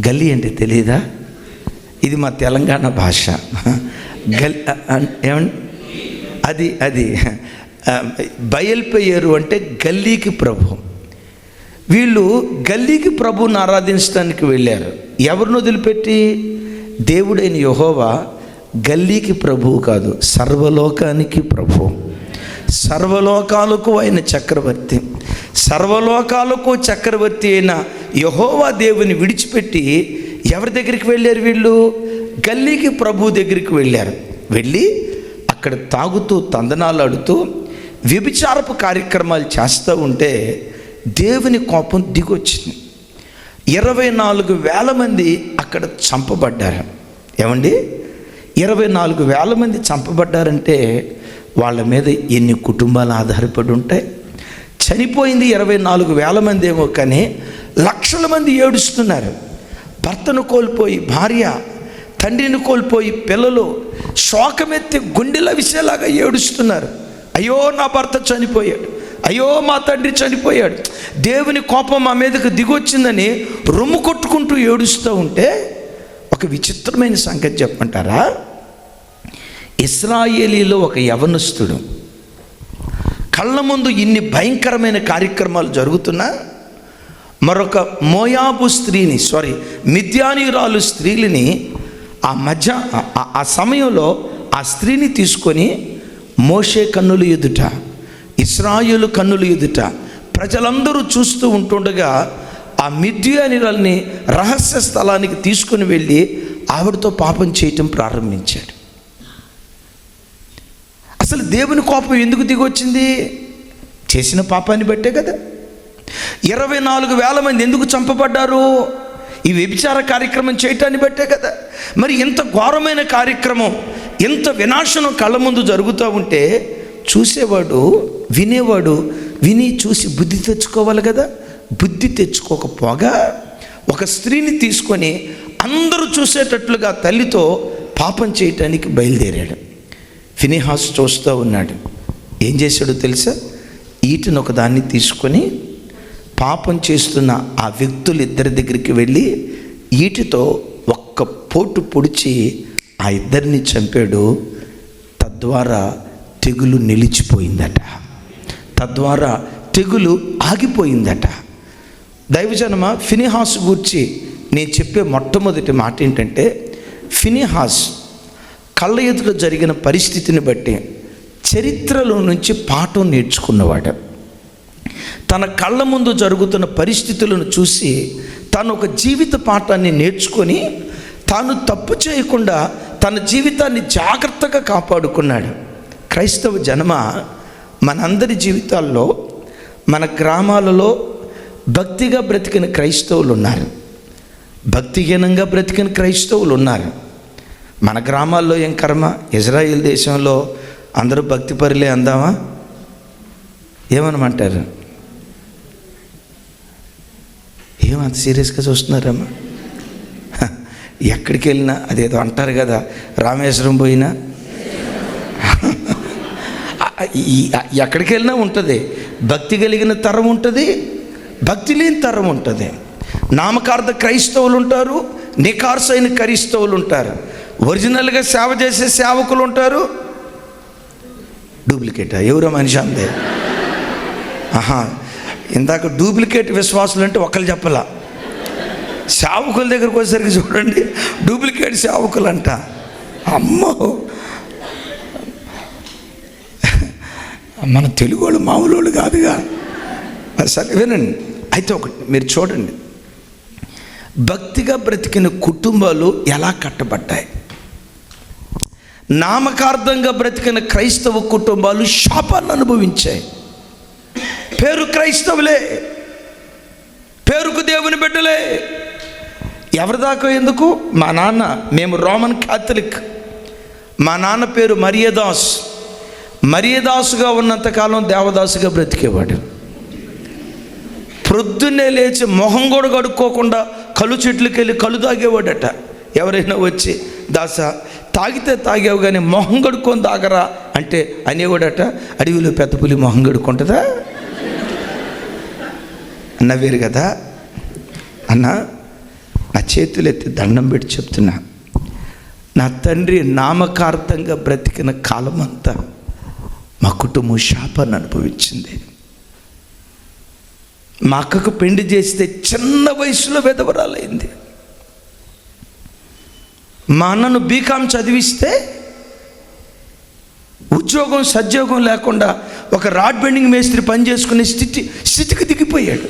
గల్లీ అంటే తెలియదా? ఇది మా తెలంగాణ భాష. ఏమండి అది బయల్పెయేరు అంటే గల్లీకి ప్రభు. వీళ్ళు గల్లీకి ప్రభువుని ఆరాధించడానికి వెళ్ళారు. ఎవరిని వదిలిపెట్టి? దేవుడైన యెహోవా గల్లీకి ప్రభువు కాదు, సర్వలోకానికి ప్రభు. సర్వలోకాలకు ఆయన చక్రవర్తి. సర్వలోకాలకు చక్రవర్తి అయిన యెహోవా దేవుని విడిచిపెట్టి ఎవరి దగ్గరికి వెళ్ళారు? వీళ్ళు గల్లీకి ప్రభు దగ్గరికి వెళ్ళారు. వెళ్ళి అక్కడ తాగుతూ తందనాలాడుతూ వ్యభిచారపు కార్యక్రమాలు చేస్తూ ఉంటే దేవుని కోపం దిగొచ్చింది. 24,000 మంది అక్కడ చంపబడ్డారు. ఏమండి, 24,000 మంది చంపబడ్డారంటే వాళ్ళ మీద ఎన్ని కుటుంబాలు ఆధారపడి ఉంటాయి? చనిపోయింది 24,000 మంది ఏమో, కానీ లక్షల మంది ఏడుస్తున్నారు. భర్తను కోల్పోయి భార్య, తండ్రిని కోల్పోయి పిల్లలు శోకమెత్తి గుండెల విసేలాగా ఏడుస్తున్నారు. అయ్యో నా భర్త చనిపోయాడు, అయ్యో మా తండ్రి చనిపోయాడు, దేవుని కోపం మా మీదకు దిగొచ్చిందని రొమ్ము కొట్టుకుంటూ ఏడుస్తూ ఉంటే ఒక విచిత్రమైన సంగతి చెప్పమంటారా? ఇశ్రాయేలీలో ఒక యవనస్తుడు కళ్ళ ముందు ఇన్ని భయంకరమైన కార్యక్రమాలు జరుగుతున్నా మరొక మోయాబు స్త్రీని, మిద్యానీయురాలు స్త్రీలని ఆ సమయంలో ఆ స్త్రీని తీసుకొని మోషే కన్నుల ఎదుట, ఇశ్రాయేలు కన్నుల ఎదుట ప్రజలందరూ చూస్తూ ఉంటుండగా ఆ మిద్యానీయురాల్ని రహస్య స్థలానికి తీసుకుని వెళ్ళి ఆవిడతో పాపం చేయటం ప్రారంభించాడు. అసలు దేవుని కోపం ఎందుకు దిగొచ్చింది? చేసిన పాపాన్ని బట్టే కదా. 24,000 మంది ఎందుకు చంపబడ్డారు? ఈ వ్యభిచార కార్యక్రమం చేయటాన్ని బట్టే కదా. మరి ఇంత ఘోరమైన కార్యక్రమం, ఇంత వినాశనం కళ్ళ ముందు జరుగుతూ ఉంటే చూసేవాడు, వినేవాడు విని చూసి బుద్ధి తెచ్చుకోవాలి కదా. బుద్ధి తెచ్చుకోకపోగా ఒక స్త్రీని తీసుకొని అందరూ చూసేటట్లుగా తల్లితో పాపం చేయటానికి బయలుదేరాడు. ఫినెహాసు చూస్తూ ఉన్నాడు. ఏం చేశాడో తెలుసా? ఈటను ఒక దాన్ని తీసుకొని పాపం చేస్తున్న ఆ వ్యక్తులిద్దరి దగ్గరికి వెళ్ళి ఈటితో ఒక్క పోటు పొడిచి ఆ ఇద్దరిని చంపాడు. తద్వారా తెగులు నిలిచిపోయిందట. తద్వారా తెగులు ఆగిపోయిందట. దైవజనమా, ఫినెహాసు గూర్చి నేను చెప్పే మొట్టమొదటి మాట ఏంటంటే, ఫినెహాస్ కళ్ళ ఎదుట జరిగిన పరిస్థితిని బట్టి చరిత్రలో నుంచి పాఠం నేర్చుకున్నవాడు. తన కళ్ళ ముందు జరుగుతున్న పరిస్థితులను చూసి తాను ఒక జీవిత పాఠాన్ని నేర్చుకొని తాను తప్పు చేయకుండా తన జీవితాన్ని జాగ్రత్తగా కాపాడుకున్నాడు. క్రైస్తవ జనమ, మనందరి జీవితాల్లో మన గ్రామాలలో భక్తిగా బ్రతికిన క్రైస్తవులు ఉన్నారు, భక్తిహీనంగా బ్రతికిన క్రైస్తవులు ఉన్నారు. మన గ్రామాల్లో ఏం కర్మ, ఇజ్రాయిల్ దేశంలో అందరూ భక్తి పరులే అందామా? ఏమనమంటారు? ఏమంత సీరియస్గా చూస్తున్నారమ్మా? ఎక్కడికి వెళ్ళినా అదేదో అంటారు కదా, రామేశ్వరం పోయినా ఎక్కడికి వెళ్ళినా ఉంటుంది. భక్తి కలిగిన తరం ఉంటుంది, భక్తి లేని తరం ఉంటుంది. నామకార్థ క్రైస్తవులు ఉంటారు, నికార్సైన క్రైస్తవులు ఉంటారు. ఒరిజినల్గా సేవ చేసే సేవకులు ఉంటారు, డూప్లికేటా? ఎవరో మనిషి అందే. ఇందాక డూప్లికేట్ విశ్వాసులు అంటే ఒకళ్ళు చెప్పలా, సేవకుల దగ్గరకు వచ్చేసరికి చూడండి డూప్లికేట్ సేవకులు అంట. అమ్మో, మన తెలుగు వాళ్ళు మామూలు వాళ్ళు కాదుగా. సరే వినండి. అయితే ఒకటి మీరు చూడండి, భక్తిగా బ్రతికిన కుటుంబాలు ఎలా కట్టబడ్డాయి. నామకార్థంగా బ్రతికిన క్రైస్తవ కుటుంబాలు శాపాన్ని అనుభవించాయి. పేరు క్రైస్తవులే, పేరుకు దేవుని బిడ్డలే. ఎవరిదాకా ఎందుకు? మా నాన్న, మేము రోమన్ క్యాథలిక్, మా నాన్న పేరు మరియదాస్. మరియదాసుగా ఉన్నంతకాలం దేవదాసుగా బ్రతికేవాడు. ప్రొద్దున్నే లేచి మొహం కూడా కడుక్కోకుండా కళ్ళు చెట్లకి వెళ్ళి కళ్ళు తాగేవాడట. ఎవరైనా వచ్చి దాసా తాగితే తాగావు కానీ మొహం కడుక్కొని తాగరా అంటే అనేవాడట, అడవిలో పెద్ద పులి మొహం కడుక్కుంటుందా నవ్వేరు కదా. అన్న, నా చేతులు ఎత్తి దండం పెట్టి చెప్తున్నా, నా తండ్రి నామకార్థంగా బ్రతికిన కాలం అంతా మా కుటుంబం శాపాన్ని అనుభవించింది. మా అక్కకు పెళ్లి చేస్తే చిన్న వయసులో విధవరాలైంది. మా అన్నను బీకాం చదివిస్తే ఉద్యోగం సద్యోగం లేకుండా ఒక రాడ్ బెండింగ్ మేస్త్రి పని చేసుకునే స్థితికి దిగిపోయాడు.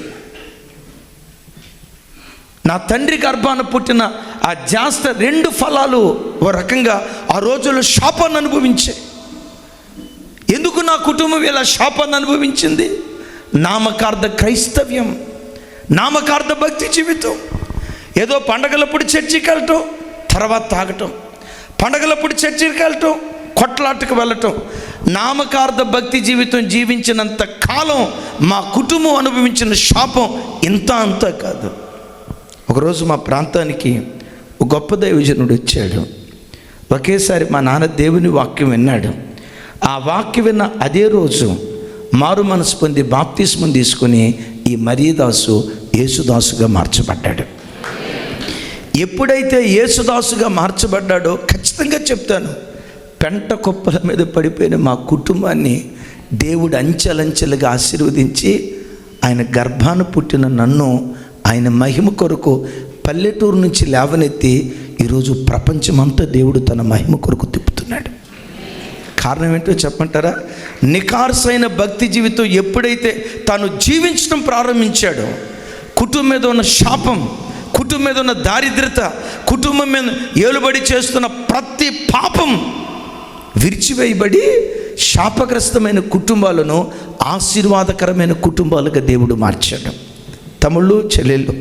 నా తండ్రి గర్భాన పుట్టిన ఆ జాస్త 2 ఫలాలు ఓ రకంగా ఆ రోజుల్లో శాపాన్ని అనుభవించాయి. ఎందుకు నా కుటుంబం ఇలా శాపాన్ని అనుభవించింది? నామకార్థ క్రైస్తవ్యం, నామకార్థ భక్తి జీవితం. ఏదో పండగలప్పుడు చర్చికి వెళ్ళటం, తర్వాత తాగటం, పండగలప్పుడు చర్చికి వెళ్ళటం, కొట్లాటకు వెళ్ళటం. నామకార్థ భక్తి జీవితం జీవించినంత కాలం మా కుటుంబం అనుభవించిన శాపం ఇంత అంతా కాదు. ఒకరోజు మా ప్రాంతానికి ఒక గొప్ప దైవజనుడు వచ్చాడు. ఒకేసారి మా నాన్న దేవుని వాక్యం విన్నాడు. ఆ వాక్యం విన్న అదే రోజు మారు మనసు పొంది బాప్తిస్మం తీసుకుని ఈ మరియదాసు యేసుదాసుగా మార్చబడ్డాడు. ఎప్పుడైతే యేసుదాసుగా మార్చబడ్డాడో ఖచ్చితంగా చెప్తాను, పెంట కుప్పల మీద పడిపోయిన మా కుటుంబాన్ని దేవుడు అంచెలంచెలుగా ఆశీర్వదించి ఆయన గర్భాన పుట్టిన నన్ను ఆయన మహిమ కొరకు పల్లెటూరు నుంచి లేవనెత్తి ఈరోజు ప్రపంచమంతా దేవుడు తన మహిమ కొరకు తిప్పుతున్నాడు. కారణం ఏంటో చెప్పంటారా? నికార్సైన భక్తి జీవితం ఎప్పుడైతే తాను జీవించడం ప్రారంభించాడో, కుటుంబం మీద ఉన్న శాపం, కుటుంబం మీద ఉన్న దారిద్రత, కుటుంబం మీద ఏలుబడి చేస్తున్న ప్రతి పాపం విరిచివేయబడి శాపగ్రస్తమైన కుటుంబాలను ఆశీర్వాదకరమైన కుటుంబాలుగా దేవుడు మార్చాడు. తమ్ముళ్ళు, చెల్లెళ్ళు,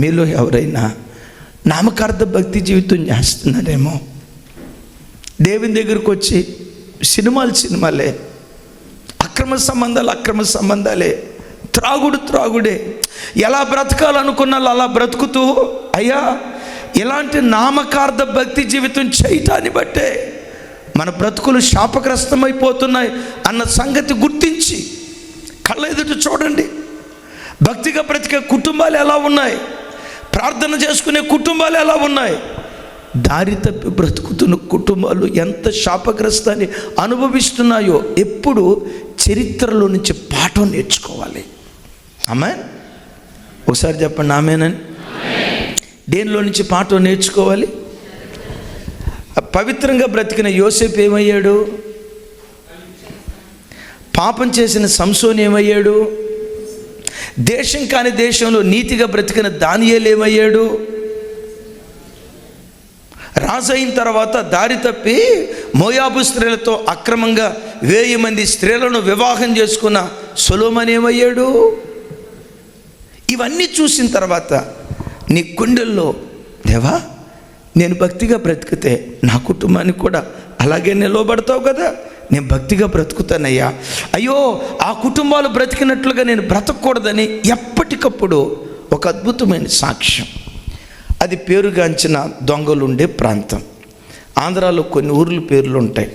మీలో ఎవరైనా నామకార్థ భక్తి జీవితం చేస్తున్నారేమో, దేవుని దగ్గరకు వచ్చి సినిమాలే, అక్రమ సంబంధాలే, త్రాగుడే, ఎలా బ్రతకాలనుకున్నా అలా బ్రతుకుతూ, అయ్యా ఇలాంటి నామకార్థ భక్తి జీవితం చేయటాన్ని బట్టే మన బ్రతుకులు శాపగ్రస్తమైపోతున్నాయి అన్న సంగతి గుర్తించి కళ్ళ ఎదుట చూడండి. భక్తిగా బ్రతికే కుటుంబాలు ఎలా ఉన్నాయి, ప్రార్థన చేసుకునే కుటుంబాలు ఎలా ఉన్నాయి, దారి తప్పి బ్రతుకుతున్న కుటుంబాలు ఎంత శాపగ్రస్తాన్ని అనుభవిస్తున్నాయో ఎప్పుడు చరిత్రలో నుంచి పాఠం నేర్చుకోవాలి. ఆమేన్. ఒకసారి చెప్పండి ఆమేనని. దేనిలో నుంచి పాఠం నేర్చుకోవాలి? పవిత్రంగా బ్రతికిన యోసేపు ఏమయ్యాడు? పాపం చేసిన సంసోను ఏమయ్యాడు? దేశం కాని దేశంలో నీతిగా బ్రతికిన దానియేలు ఏమయ్యాడు? రాజు అయిన తర్వాత దారి తప్పి మోయాబు స్త్రీలతో అక్రమంగా 1000 మంది స్త్రీలను వివాహం చేసుకున్న సొలొమోను ఏమయ్యాడు? ఇవన్నీ చూసిన తర్వాత నీ గుండెల్లో, దేవా నేను భక్తిగా బ్రతికితే నా కుటుంబానికి కూడా అలాగే నిలవబడతావు కదా, నేను భక్తిగా బ్రతుకుతానయ్యా, అయ్యో ఆ కుటుంబాలు బ్రతికినట్లుగా నేను బ్రతకూడదని ఎప్పటికప్పుడు ఒక అద్భుతమైన సాక్ష్యం. అది పేరుగాంచిన దొంగలు ఉండే ప్రాంతం. ఆంధ్రాలో కొన్ని ఊర్ల పేర్లు ఉంటాయి.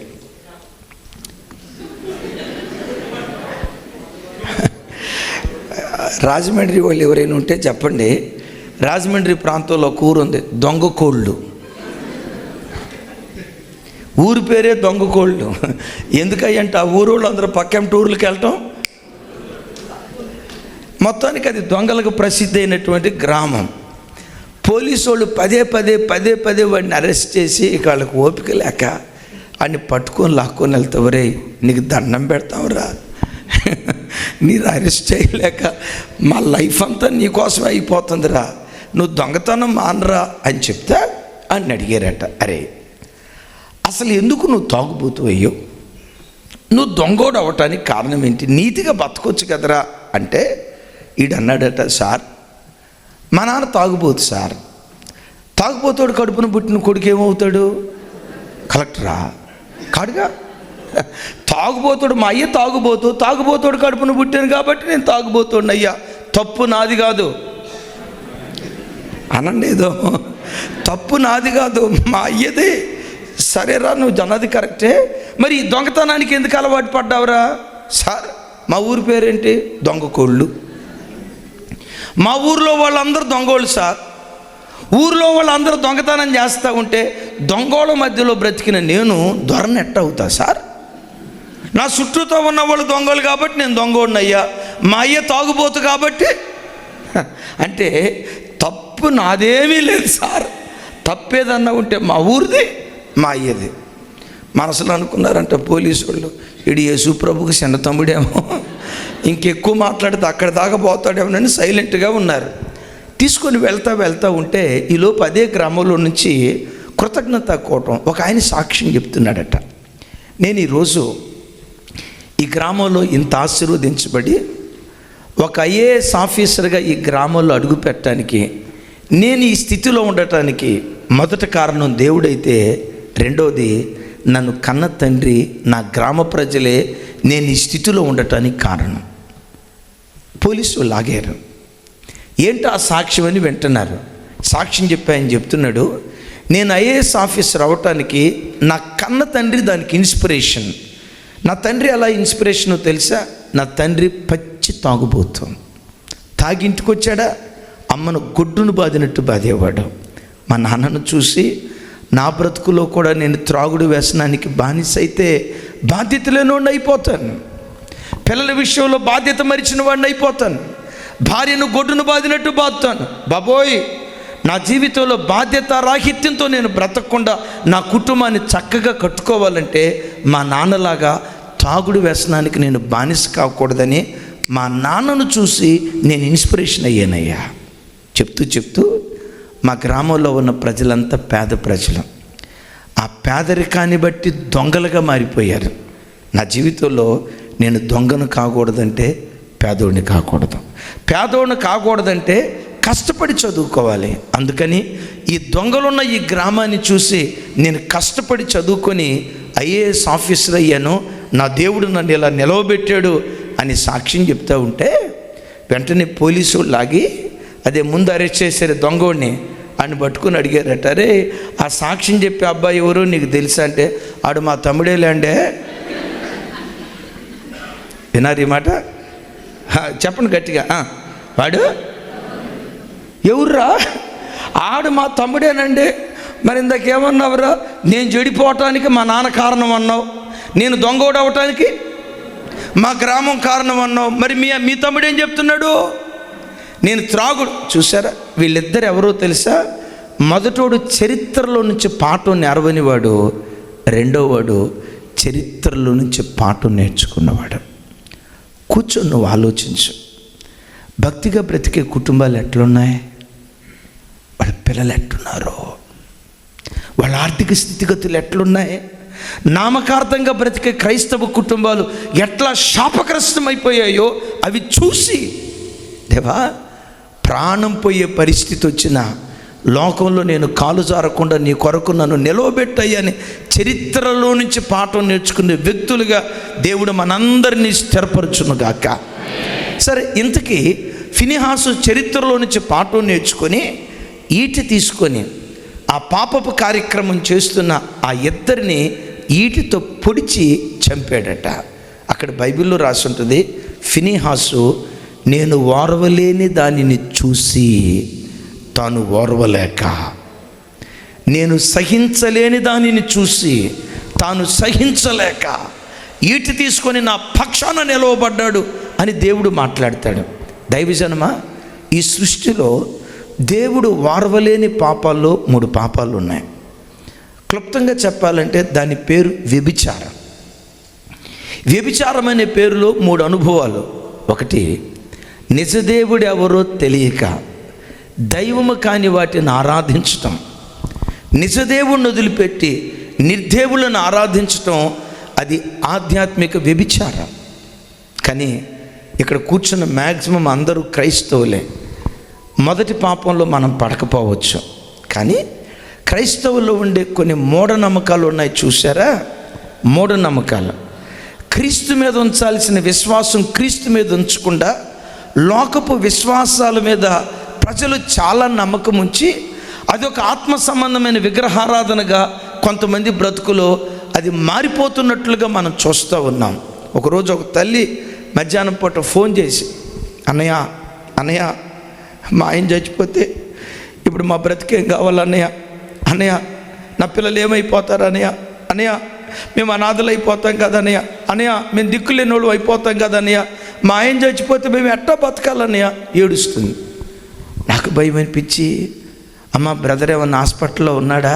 రాజమండ్రి వాళ్ళు ఎవరైనా ఉంటే చెప్పండి. రాజమండ్రి ప్రాంతంలో ఒక ఊరు ఉంది, దొంగకోళ్ళు. ఊరి పేరే దొంగకోళ్ళు. ఎందుకంటే ఆ ఊరు వాళ్ళు అందరూ పక్కన టూర్లకు వెళ్ళటం. మొత్తానికి అది దొంగలకు ప్రసిద్ధి అయినటువంటి గ్రామం. పోలీసు వాళ్ళు పదే పదే వాడిని అరెస్ట్ చేసి వాళ్ళకి ఓపిక లేక వాడిని పట్టుకొని లాక్కొని వెళ్తావురే, నీకు దండం పెడతావురా, మీరు అరెస్ట్ చేయలేక మా లైఫ్ అంతా నీకోసమే అయిపోతుందిరా, నువ్వు దొంగతనం మానరా అని చెప్తే అని అడిగారట. అరే అసలు ఎందుకు నువ్వు తాగుబోతు అయ్యో, నువ్వు దొంగోడు అవ్వటానికి కారణం ఏంటి, నీతిగా బతకొచ్చు కదరా అంటే ఈడన్నాడట, సార్ మా నాన్న తాగుబోతు సార్, తాగుబోతాడు కడుపున పుట్టిన కొడుకు ఏమవుతాడు, కలెక్టరా కాడుగా, తాగుబోతాడు మా అయ్య తాగుబోతాడు కడుపున పుట్టాను కాబట్టి నేను తాగుబోతాడు అయ్యా, తప్పు నాది కాదు అనండి, ఏదో తప్పు నాది కాదు, మా అయ్యదే. సరేరా, నువ్వు జన్నది కరెక్టే, మరి ఈ దొంగతనానికి ఎందుకు అలవాటు పడ్డావురా? సార్, మా ఊరి పేరేంటి? దొంగకోళ్ళు. మా ఊర్లో వాళ్ళందరూ దొంగోళ్ళు సార్. ఊర్లో వాళ్ళందరూ దొంగతనం చేస్తూ ఉంటే దొంగోళ్ళ మధ్యలో బ్రతికిన నేను దొరనెట్ట అవుతా సార్? నా చుట్టూతో ఉన్న వాళ్ళు దొంగలు కాబట్టి నేను దొంగోడిని అయ్యా. మా అయ్య తాగుబోతు కాబట్టి. అంటే తప్పు నాదేమీ లేదు సార్. తప్పేదన్నా ఉంటే మా ఊరిది, మా అయ్యది. మనసులో అనుకున్నారంట పోలీసు వాళ్ళు, ఇడు యేసు ప్రభుకి చిన్న తమ్ముడేమో, ఇంకెక్కువ మాట్లాడితే అక్కడి దాకా పోతాడేమోనని సైలెంట్గా ఉన్నారు. తీసుకొని వెళ్తా ఉంటే ఈలోపు అదే గ్రామంలో నుంచి కృతజ్ఞత కూటం ఒక ఆయన సాక్ష్యం చెప్తున్నాడట. నేను ఈరోజు ఈ గ్రామంలో ఇంత ఆశీర్వదించబడి ఒక ఐఏఎస్ ఆఫీసర్గా ఈ గ్రామంలో అడుగు పెట్టడానికి, నేను ఈ స్థితిలో ఉండటానికి మొదటి కారణం దేవుడైతే, రెండోది నన్ను కన్న తండ్రి, నా గ్రామ ప్రజలే నేను ఈ స్థితిలో ఉండటానికి కారణం. పోలీసులు లాగారు. ఏంటో ఆ సాక్ష్యం అని వింటున్నారు. సాక్ష్యం చెప్పి ఆయన చెప్తున్నాడు, నేను ఐఏఎస్ ఆఫీసర్ అవ్వటానికి నా కన్న తండ్రి దానికి ఇన్స్పిరేషన్. నా తండ్రి ఎలా ఇన్స్పిరేషనో తెలుసా? నా తండ్రి పచ్చి తాగుబోతు. తాగింటికి వచ్చాడా, అమ్మను గొడ్డును బాదినట్టు బాధేవాడు. మా నాన్నను చూసి నా బ్రతుకులో కూడా నేను త్రాగుడు వ్యసనానికి బానిస అయితే బాధ్యత లేనివాడిని అయిపోతాను. పిల్లల విషయంలో బాధ్యత మరిచిన వాడిని అయిపోతాను. భార్యను గొడ్డును బాదినట్టు బాదుతాను. బాబోయ్, నా జీవితంలో బాధ్యత రాహిత్యంతో నేను బ్రతకకుండా నా కుటుంబాన్ని చక్కగా కట్టుకోవాలంటే మా నాన్నలాగా తాగుడు వ్యసనానికి నేను బానిస కాకూడదని మా నాన్నను చూసి నేను ఇన్స్పిరేషన్ అయ్యానయ్యా. చెప్తూ మా గ్రామంలో ఉన్న ప్రజలంతా పేద ప్రజలు. ఆ పేదరికాన్ని బట్టి దొంగలుగా మారిపోయారు. నా జీవితంలో నేను దొంగను కాకూడదంటే పేదోడిని కాకూడదు, పేదోడిని కాకూడదంటే కష్టపడి చదువుకోవాలి. అందుకని ఈ దొంగలున్న ఈ గ్రామాన్ని చూసి నేను కష్టపడి చదువుకొని ఐఏఎస్ ఆఫీసర్ అయ్యాను. నా దేవుడు నన్ను ఇలా నిలవబెట్టాడు అని సాక్ష్యం చెప్తూ ఉంటే వెంటనే పోలీసు లాగి, అదే ముందు అరెస్ట్ చేశారు దొంగోడిని, అని పట్టుకుని అడిగారట, అరే ఆ సాక్ష్యం చెప్పే అబ్బాయి ఎవరు నీకు తెలుసా అంటే, ఆడు మా తమ్ముడేలేండే. విన్నారు ఈ మాట? చెప్పండి గట్టిగా. వాడు ఎవర్రా? ఆడు మా తమ్ముడేనండి. మరి ఇందాకేమన్నావురా? నేను చెడిపోవటానికి మా నాన్న కారణం అన్నావు, నేను దొంగోడు అవటానికి మా గ్రామం కారణం అన్నావు. మరి మీ తమ్ముడేం చెప్తున్నాడు? నేను త్రాగుడు. చూసారా, వీళ్ళిద్దరు ఎవరో తెలుసా? మొదటోడు చరిత్రలో నుంచి పాఠం నెరవనివాడు, రెండోవాడు చరిత్రలో నుంచి పాఠం నేర్చుకున్నవాడు. కూర్చొని నువ్వు ఆలోచించు. భక్తిగా బ్రతికే కుటుంబాలు ఎట్లున్నాయి? వాళ్ళ పిల్లలు ఎట్లున్నారో, వాళ్ళ ఆర్థిక స్థితిగతులు ఎట్లున్నాయి? నామకార్థంగా బ్రతికే క్రైస్తవ కుటుంబాలు ఎట్లా శాపగ్రస్తం అయిపోయాయో అవి చూసి, దేవా, ప్రాణం పోయే పరిస్థితి వచ్చినా లోకంలో నేను కాలు జారకుండా నీ కొరకు నన్ను నిలవబెట్టయ్యని చరిత్రలో నుంచి పాఠం నేర్చుకునే వ్యక్తులుగా దేవుడు మనందరినీ స్థిరపరచునుగాక. సరే, ఇంతకీ ఫినిహాసు చరిత్రలో నుంచి పాఠం నేర్చుకొని ఈటి తీసుకొని ఆ పాపపు కార్యక్రమం చేస్తున్న ఆ ఇద్దరిని ఈటితో పొడిచి చంపాడట. అక్కడ బైబిల్లో రాసి ఉంటుంది, ఫినిహాసు నేను ఓర్వలేని దానిని చూసి తాను ఓర్వలేక, నేను సహించలేని దానిని చూసి తాను సహించలేక ఈటి తీసుకొని నా పక్షాన నిలవబడ్డాడు అని దేవుడు మాట్లాడతాడు. దైవజనమా, ఈ సృష్టిలో దేవుడు ఓర్వలేని పాపాల్లో 3 పాపాలు ఉన్నాయి. క్లుప్తంగా చెప్పాలంటే దాని పేరు వ్యభిచారం. వ్యభిచారం అనే పేరులో 3 అనుభవాలు. ఒకటి, నిజదేవుడు ఎవరో తెలియక దైవము కాని వాటిని ఆరాధించటం. నిజదేవుడిని వదిలిపెట్టి నిర్దేవులను ఆరాధించటం, అది ఆధ్యాత్మిక వ్యభిచారం. కానీ ఇక్కడ కూర్చున్న మ్యాక్సిమం అందరూ క్రైస్తవులే. మొదటి పాపంలో మనం పడకపోవచ్చు, కానీ క్రైస్తవుల్లో ఉండే కొన్ని మూఢనమ్మకాలు ఉన్నాయి. చూసారా? మూఢనమ్మకాలు. క్రీస్తు మీద ఉంచాల్సిన విశ్వాసం క్రీస్తు మీద ఉంచకుండా లోకపు విశ్వాసాల మీద ప్రజలు చాలా నమ్మకం ఉంచి అదొక ఆత్మ సంబంధమైన విగ్రహారాధనగా కొంతమంది బ్రతుకులో అది మారిపోతున్నట్లుగా మనం చూస్తూ ఉన్నాం. ఒకరోజు ఒక తల్లి మధ్యాహ్నం పూట ఫోన్ చేసి, అన్నయ్య అన్నయ్య మా ఆయన చచ్చిపోతే ఇప్పుడు మా బ్రతికేం కావాలన్నయ్య, అన్నయ్య నా పిల్లలు ఏమైపోతారు అన్నయ్య, అన్నయ్య మేము అనాథలు అయిపోతాం కదా అన్నయ్య, అన్నయ్య మేము దిక్కులేని వాళ్ళు అయిపోతాం కదా అన్నయ్య, మా ఆయన చచ్చిపోతే మేము ఎట్టా బతకాలన్నయ్య ఏడుస్తుంది. నాకు భయం అనిపించి, అమ్మ బ్రదర్ ఏమన్నా హాస్పిటల్లో ఉన్నాడా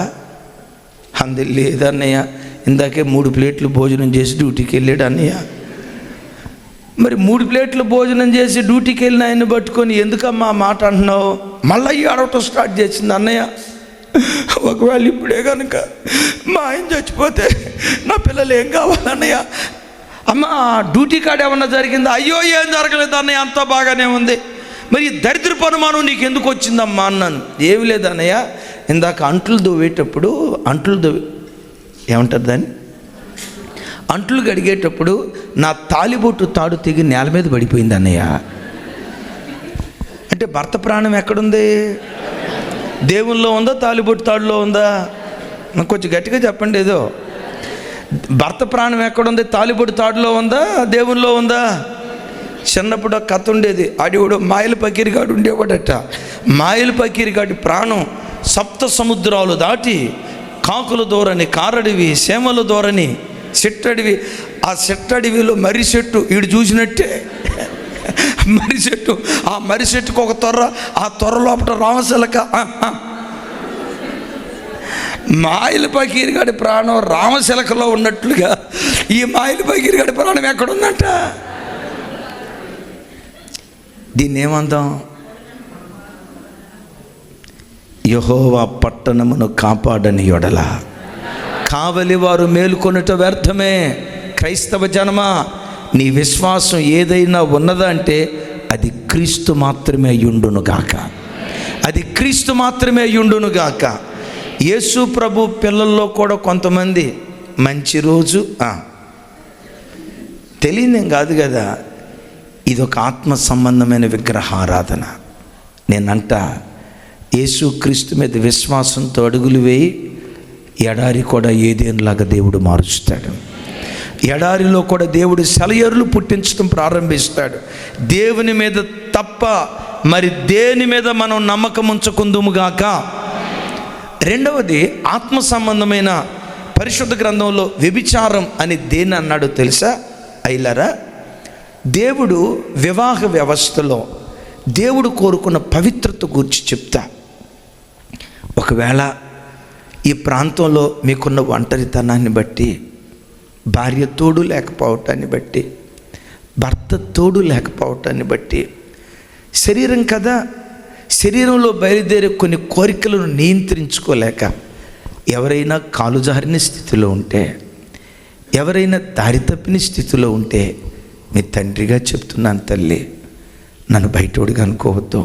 అంది. లేదన్నయ్య, ఇందాకే 3 ప్లేట్లు భోజనం చేసి డ్యూటీకి వెళ్ళాడు అన్నయ్య. మరి 3 ప్లేట్లు భోజనం చేసి డ్యూటీకి వెళ్ళిన ఆయన్ని పట్టుకొని ఎందుకమ్మా మాట అంటున్నావు? మళ్ళీ ఏడవటం స్టార్ట్ చేసింది. అన్నయ్య ఒకవేళ ఇప్పుడే కనుక మా ఆయన చచ్చిపోతే నా పిల్లలు ఏం కావాలన్నయ్య? అమ్మ డ్యూటీ కాడ ఏమన్నా జరిగిందా? అయ్యో ఏం జరగలేదు అన్నయ్య, అంతా బాగానే ఉంది. మరి దరిద్రపు అనుమానం నీకు ఎందుకు వచ్చిందమ్మా అన్నాను. ఏమి లేదన్నయ్య, ఇందాక అంట్లు దోవేటప్పుడు ఏమంటారు దాన్ని, అంట్లు గడిగేటప్పుడు నా తాలిబొట్టు తాడు తెగి నేల మీద పడిపోయింది అన్నయ్య. అంటే భర్త ప్రాణం ఎక్కడుంది? దేవుల్లో ఉందా తాలిబొట్టు తాడులో ఉందా? నాకు కొంచెం గట్టిగా చెప్పండి. ఏదో భర్త ప్రాణం ఎక్కడుంది? తాలిబొట్టు తాడులో ఉందా దేవుల్లో ఉందా? చిన్నప్పుడు ఒక కథ ఉండేది. ఆడివాడు మాయల పకీరిగాడు ఉండేవాడట. మాయల పకీరిగాడి ప్రాణం 7 సముద్రాలు దాటి కాకుల దూరని, కారడివి, సేమల దూరని, చెట్టడివి. ఆ చెట్టడివిలో మర్రి చెట్టు ఈడు చూసినట్టే మర్రి చెట్టు, ఆ మర్రి చెట్టుకు ఒక తొర్ర, ఆ తొర్ర లోపల రామశిలక. మాయల పకీరిగాడి ప్రాణం రామశిలకలో ఉన్నట్లుగా ఈ మాయల పకీరిగాడి ప్రాణం ఎక్కడుందంట? దీన్ని ఏమందాం? యెహోవా పట్టణమును కాపాడని యెడల కావలి వారు మేలుకొనుట వ్యర్థమే. క్రైస్తవ జనమా, నీ విశ్వాసం ఏదైనా ఉన్నదా అంటే అది క్రీస్తు మాత్రమే అయ్యుండునుగాక, అది క్రీస్తు మాత్రమే అయ్యుండునుగాక. యేసు ప్రభు పిల్లల్లో కూడా కొంతమంది మంచి రోజు తెలియదేం కాదు కదా, ఇదొక ఆత్మ సంబంధమైన విగ్రహారాధన. నేనంట యేసు క్రీస్తు మీద విశ్వాసంతో అడుగులు వేయి, ఎడారి కూడా ఏదేనులాగా దేవుడు మారుస్తాడు. ఎడారిలో కూడా దేవుడు సెలయేరులు పుట్టించడం ప్రారంభిస్తాడు. దేవుని మీద తప్ప మరి దేని మీద మనం నమ్మకం ఉంచుకుందుముగాక. రెండవది, ఆత్మ సంబంధమైన పరిశుద్ధ గ్రంథంలో వ్యభిచారం అని దేన్ని అన్నాడో తెలుసా అయ్యలారా? దేవుడు వివాహ వ్యవస్థలో దేవుడు కోరుకున్న పవిత్రత గురించి చెప్తా. ఒకవేళ ఈ ప్రాంతంలో మీకున్న ఒంటరితనాన్ని బట్టి, భార్య తోడు లేకపోవటాన్ని బట్టి, భర్త తోడు లేకపోవటాన్ని బట్టి, శరీరం కదా, శరీరంలో బయలుదేరే కొన్ని కోరికలను నియంత్రించుకోలేక ఎవరైనా కాలు జారిన స్థితిలో ఉంటే, ఎవరైనా దారి తప్పిన స్థితిలో ఉంటే, మీ తండ్రిగా చెప్తున్నాను తల్లి, నన్ను బయటోడిగా అనుకోవద్దు.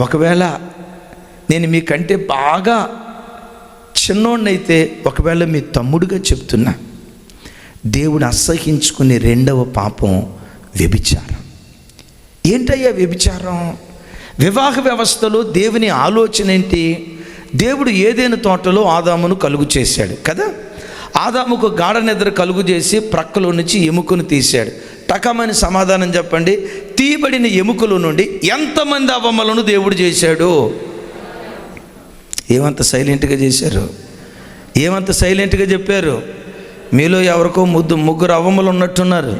ఒకవేళ నేను మీకంటే బాగా చిన్నోడినైతే, ఒకవేళ మీ తమ్ముడుగా చెప్తున్నా, దేవుడు అసహించుకునే రెండవ పాపం వ్యభిచారం. ఏంటయ్యా వ్యభిచారం? వివాహ వ్యవస్థలో దేవుని ఆలోచన ఏంటి? దేవుడు ఏదైనా తోటలో ఆదామును కలుగు చేశాడు కదా. ఆదాముకు గాఢ నిద్ర కలుగు చేసి ప్రక్కలో నుంచి ఎముకను తీశాడు. టకమని సమాధానం చెప్పండి. తీయబడిన ఎముకల నుండి ఎంతమంది అవ్వమ్మలను దేవుడు చేశాడు? ఏమంత సైలెంట్గా చేశారు? ఏమంత సైలెంట్గా చెప్పారు? మీలో ఎవరికో ముగ్గురు అవ్వమ్మలు ఉన్నట్టున్నారు,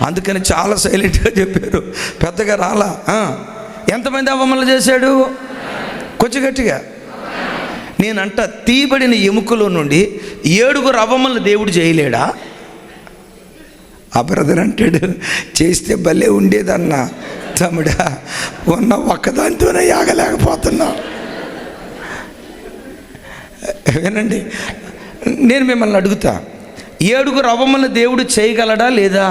అందుకని చాలా సైలెంట్గా చెప్పారు, పెద్దగా రాలా. ఎంతమంది అవ్వమ్మలు చేశాడు? కొంచెం గట్టిగా. నేనంట తీయబడిన ఎముకలో నుండి 7 అవ్వమ్మలను దేవుడు చేయలేడా? ఆ బ్రదర్ అంటాడు, చేస్తే భలే ఉండేదన్నా తమ్ముడా, ఉన్న ఒక్కదానితోనే ఆగలేకపోతున్నా. వినండి, నేను మిమ్మల్ని అడుగుతా, 7 అవ్వమ్మలను దేవుడు చేయగలడా లేదా?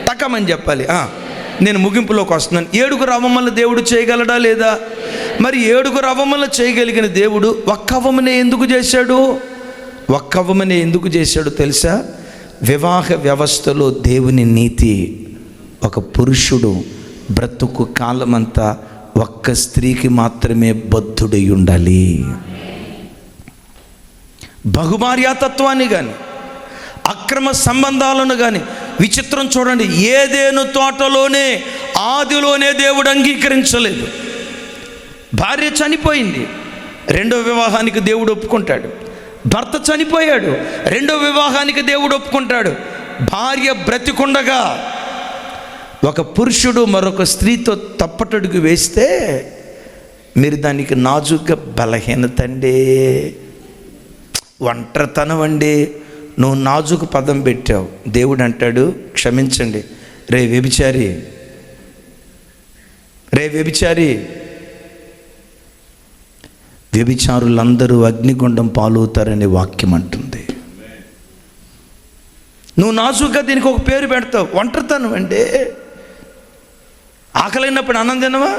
టకమని చెప్పాలి. నేను ముగింపులోకి వస్తున్నాను. 7 అవ్వమ్మలను దేవుడు చేయగలడా లేదా? మరి 7 అవ్వమ్మలను చేయగలిగిన దేవుడు ఒక్క అవ్వమనే ఎందుకు చేశాడు? ఒక్క అవ్వమనే ఎందుకు చేశాడు తెలుసా? వివాహ వ్యవస్థలో దేవుని నీతి, ఒక పురుషుడు బ్రతుకు కాలమంతా ఒక్క స్త్రీకి మాత్రమే బద్ధుడై ఉండాలి. బహుభార్యాతత్వాన్ని కానీ అక్రమ సంబంధాలను కానీ, విచిత్రం చూడండి, ఏదేను తోటలోనే ఆదిలోనే దేవుడు అంగీకరించలేదు. భార్య చనిపోయింది, రెండో వివాహానికి దేవుడు ఒప్పుకుంటాడు. భర్త చనిపోయాడు, రెండో వివాహానికి దేవుడు ఒప్పుకుంటాడు. భార్య బ్రతికుండగా ఒక పురుషుడు మరొక స్త్రీతో తప్పటడుగు వేస్తే మీరు దానికి నాజుగ్గా బలహీనత అండి, ఒంటరితనం అండి, నువ్వు నాజుకు పదం పెట్టావు. దేవుడు అంటాడు, క్షమించండి రే వ్యభిచారి, రే వ్యభిచారి. వ్యభిచారులందరూ అగ్నిగుండం పాలవుతారనే వాక్యం అంటుంది. నువ్వు నాజుగ్గా దీనికి ఒక పేరు పెడతావు, ఒంటరితనం అంటే. ఆకలైనప్పుడు అన్నం తినవా,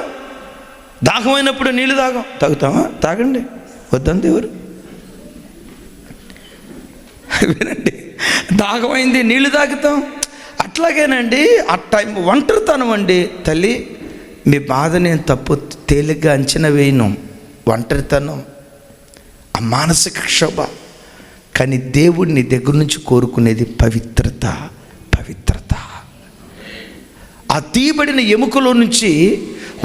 దాహమైనప్పుడు నీళ్ళు తాగుతావా? తాగండి, వద్దని దేవుడు. వినండి, దాహమైంది నీళ్ళు తాగుతాం, అట్లాగేనండి. ఆ టైం ఒంటరితనం అండి. తల్లి, మీ బాధ నేను తప్పు తేలిగ్గా అంచనా వేయను. ఒంటరితనం, ఆ మానసిక క్షోభ. కానీ దేవుడిని దగ్గర నుంచి కోరుకునేది పవిత్రత. పవిత్రత. ఆ తీయబడిన ఎముకలో నుంచి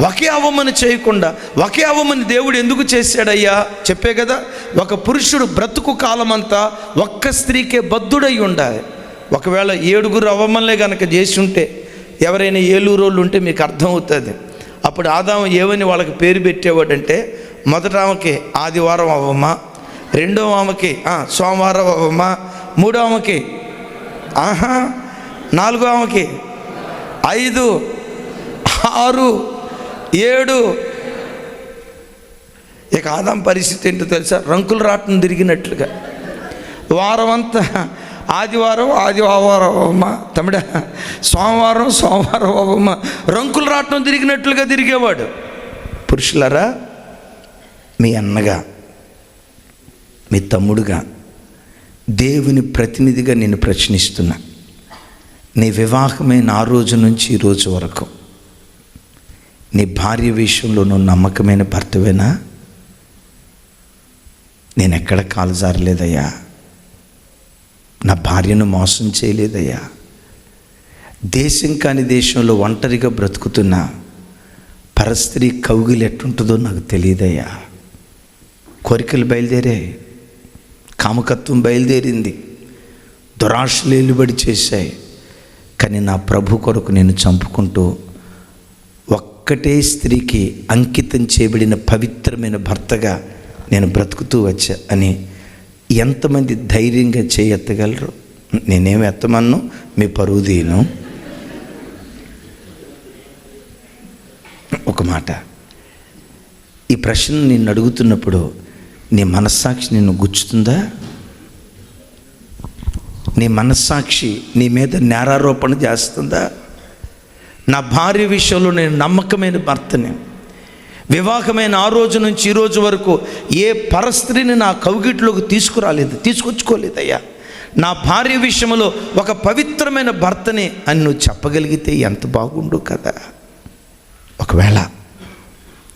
ఒకే అవమని చేయకుండా, ఒకే అవమని దేవుడు ఎందుకు చేశాడయ్యా? చెప్పే కదా, ఒక పురుషుడు బ్రతుకు కాలమంతా ఒక్క స్త్రీకే బద్ధుడై ఉండాలి. ఒకవేళ 7 అవమలే కనుక చేసి ఉంటే, ఎవరైనా ఏలూరోళ్ళు ఉంటే మీకు అర్థమవుతుంది. అప్పుడు ఆదాము ఏమని వాళ్ళకి పేరు పెట్టేవాడంటే, మొదట ఆమెకి ఆదివారం అవ్వమ్మ, రెండో ఆమెకి సోమవారం అవ్వమ్మ, మూడో ఆమెకి నాలుగో ఆమెకి 5, 6, 7. ఇక ఆదాం పరిస్థితి ఏంటో తెలుసా? రంకులు రాటం తిరిగినట్లుగా వారం అంతా ఆదివారం అవ్వమ్మ, తమ్ముడా సోమవారం అవ్వమ్మ, రంకులు రాటం తిరిగినట్లుగా తిరిగేవాడు. పురుషులారా, మీ అన్నగా, మీ తమ్ముడుగా, దేవుని ప్రతినిధిగా నేను ప్రశ్నిస్తున్నా. నీ వివాహమైన ఆ రోజు నుంచి ఈ రోజు వరకు నీ భార్య విషయంలో నువ్వు నమ్మకమైన భర్తవేనా? నేను ఎక్కడ కాలు జారలేదయ్యా, నా భార్యను మోసం చేయలేదయ్యా. దేశం కాని దేశంలో ఒంటరిగా బ్రతుకుతున్నా పరస్త్రీ కౌగిలి ఎట్టుంటుందో నాకు తెలియదయ్యా. కోరికలు బయలుదేరాయి, కామకత్వం బయలుదేరింది, దురాశలు ఎలుబడి చేశాయి. కానీ నా ప్రభు కొరకు నేను చంపుకుంటూ ఒక్కటే స్త్రీకి అంకితం చేయబడిన పవిత్రమైన భర్తగా నేను బ్రతుకుతూ వచ్చా అని ఎంతమంది ధైర్యంగా చేయెత్తగలరు? నేనేమి ఎత్తమన్ను, మీ పరువు తీయను. ఒక మాట, ఈ ప్రశ్న నిన్ను అడుగుతున్నప్పుడు నీ మనస్సాక్షి నిన్ను గుచ్చుతుందా? నీ మనస్సాక్షి నీ మీద నేరారోపణ చేస్తుందా? నా భార్య విషయంలో నేను నమ్మకమైన భర్తని, వివాహమైన ఆ రోజు నుంచి ఈ రోజు వరకు ఏ పరస్త్రీని నా కౌగిట్లోకి తీసుకొచ్చుకోలేదయ్యా. నా భార్య విషయంలో ఒక పవిత్రమైన భర్తని అని నువ్వు చెప్పగలిగితే ఎంత బాగుండు కదా. ఒకవేళ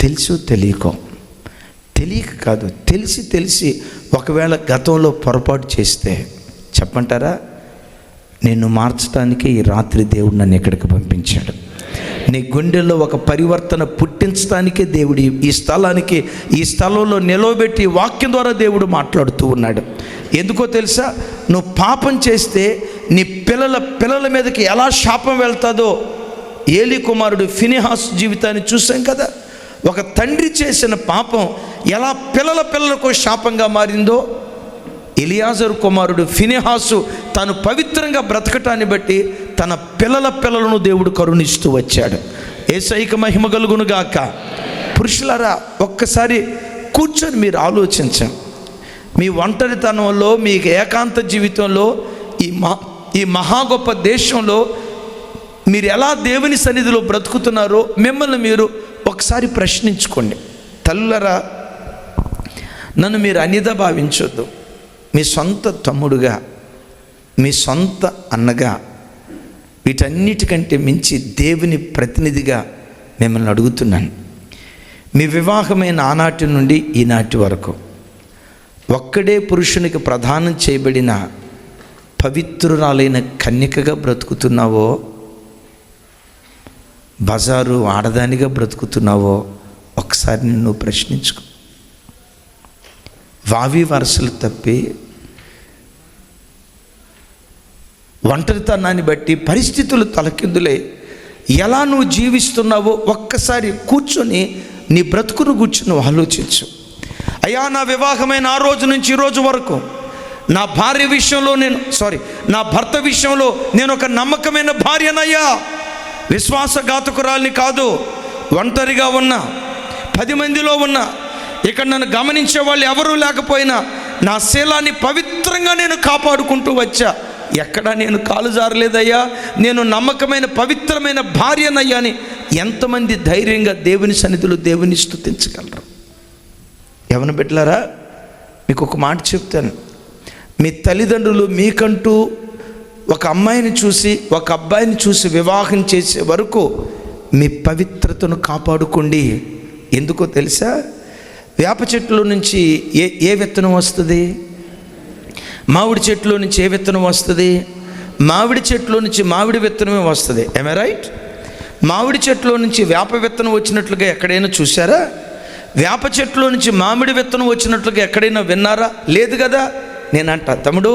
తెలుసు తెలియక కాదు, తెలిసి ఒకవేళ గతంలో పొరపాటు చేస్తే చెప్పంటారా? నిన్ను మార్చడానికి ఈ రాత్రి దేవుడు నన్ను ఎక్కడికి పంపించాడు. నీ గుండెల్లో ఒక పరివర్తన పుట్టించడానికే దేవుడు ఈ స్థలంలో నిలవబెట్టి వాక్యం ద్వారా దేవుడు మాట్లాడుతూ ఉన్నాడు. ఎందుకో తెలుసా? నువ్వు పాపం చేస్తే నీ పిల్లల మీదకి ఎలా శాపం వెళ్తాదో ఏలీ కుమారుడు ఫినెహాసు జీవితాన్ని చూసాం కదా. ఒక తండ్రి చేసిన పాపం ఎలా పిల్లలకు శాపంగా మారిందో, ఎలియాజరు కుమారుడు ఫినెహాసు తాను పవిత్రంగా బ్రతకటాన్ని బట్టి తన పిల్లలను దేవుడు కరుణిస్తూ వచ్చాడు. యేసయ్యకు మహిమ కలుగును గాక. పురుషులారా, ఒక్కసారి కూర్చొని మీరు ఆలోచించండి. మీ ఒంటరితనంలో, మీ ఏకాంత జీవితంలో, ఈ మహా గొప్ప దేశంలో మీరు ఎలా దేవుని సన్నిధిలో బ్రతుకుతున్నారో మిమ్మల్ని మీరు ఒకసారి ప్రశ్నించుకోండి. తల్లులరా, నన్ను మీరు అన్యథ భావించొద్దు. మీ సొంత తమ్ముడుగా, మీ సొంత అన్నగా, వీటన్నిటికంటే మించి దేవుని ప్రతినిధిగా మిమ్మల్ని అడుగుతున్నాను, మీ వివాహమైన ఆనాటి నుండి ఈనాటి వరకు ఒక్కడే పురుషునికి ప్రదానం చేయబడిన పవిత్రురాలైన కన్యకగా బ్రతుకుతున్నావో, బజారు ఆడదానిగా బ్రతుకుతున్నావో ఒకసారి నిన్ను ప్రశ్నించుకో. వావి వరసలు తప్పి ఒంటరితనాన్ని బట్టి పరిస్థితులు తలకిందులై ఎలా నువ్వు జీవిస్తున్నావో ఒక్కసారి కూర్చొని నీ బ్రతుకును కూర్చొని ఆలోచించు. అయ్యా, నా వివాహమైన ఆ రోజు నుంచి ఈ రోజు వరకు నా భార్య విషయంలో నా భర్త విషయంలో నేను ఒక నమ్మకమైన భార్యనయ్యా, విశ్వాసఘాతకురాల్ని కాదు. ఒంటరిగా ఉన్నా, 10 మందిలో ఉన్నా, ఇక్కడ నన్ను గమనించే వాళ్ళు ఎవరూ లేకపోయినా నా శీలాన్ని పవిత్రంగా నేను కాపాడుకుంటూ వచ్చా. ఎక్కడా నేను కాలు జారలేదయ్యా, నేను నమ్మకమైన పవిత్రమైన భార్యనయ్యా అని ఎంతమంది ధైర్యంగా దేవుని సన్నిధిలో దేవుని స్తుతించగలరు? యవన బిడ్డలారా, మీకు ఒక మాట చెప్తాను. మీ తల్లిదండ్రులు మీకంటూ ఒక అమ్మాయిని చూసి ఒక అబ్బాయిని చూసి వివాహం చేసే వరకు మీ పవిత్రతను కాపాడుకోండి. ఎందుకో తెలుసా? వేప చెట్టులో నుంచి ఏ విత్తనం వస్తుంది? మామిడి చెట్టులో నుంచి ఏ విత్తనం వస్తుంది? మామిడి చెట్టులో నుంచి మామిడి విత్తనమే వస్తుంది. ఏమే రైట్? మామిడి చెట్టులో నుంచి వేప విత్తనం వచ్చినట్లుగా ఎక్కడైనా చూసారా? వేప చెట్టులో నుంచి మామిడి విత్తనం వచ్చినట్లుగా ఎక్కడైనా విన్నారా? లేదు కదా. నేనంట, తమ్ముడు,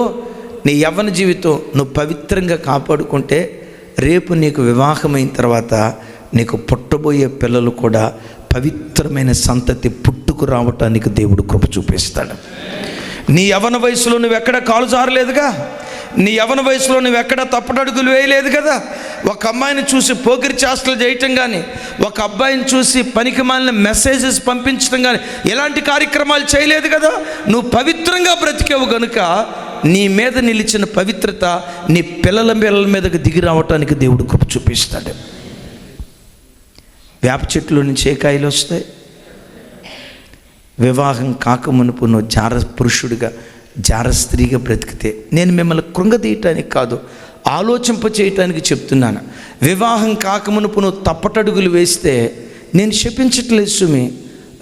నీ యవ్వన జీవితం నువ్వు పవిత్రంగా కాపాడుకుంటే రేపు నీకు వివాహమైన తర్వాత నీకు పుట్టబోయే పిల్లలు కూడా పవిత్రమైన సంతతి పుట్టుకు రావటానికి దేవుడు కృప చూపిస్తాడు. నీ యవ్వన వయసులో నువ్వు ఎక్కడ కాలు జారలేదుగా, నీ యవ్వన వయసులో నువ్వు ఎక్కడ తప్పటడుగులు వేయలేదు కదా. ఒక అమ్మాయిని చూసి పోకిరి చేష్టలు చేయటం కానీ, ఒక అబ్బాయిని చూసి పనికిమాలిన మెసేజెస్ పంపించడం కానీ ఎలాంటి కార్యక్రమాలు చేయలేదు కదా. నువ్వు పవిత్రంగా బ్రతికేవు గనుక నీ మీద నిలిచిన పవిత్రత నీ పిల్లల మీదకి దిగి రావటానికి దేవుడు కృప చూపిస్తాడు. వేప చెట్టులో నుంచి ఏ కాయలు వస్తాయి? వివాహం కాకమునుపు నువ్వు జార పురుషుడిగా జార స్త్రీగా బ్రతికితే, నేను మిమ్మల్ని కృంగదీయటానికి కాదు, ఆలోచింప చేయటానికి చెప్తున్నాను. వివాహం కాకమునుపు నువ్వు తప్పటడుగులు వేస్తే నేను శపించట్లేదు సుమి,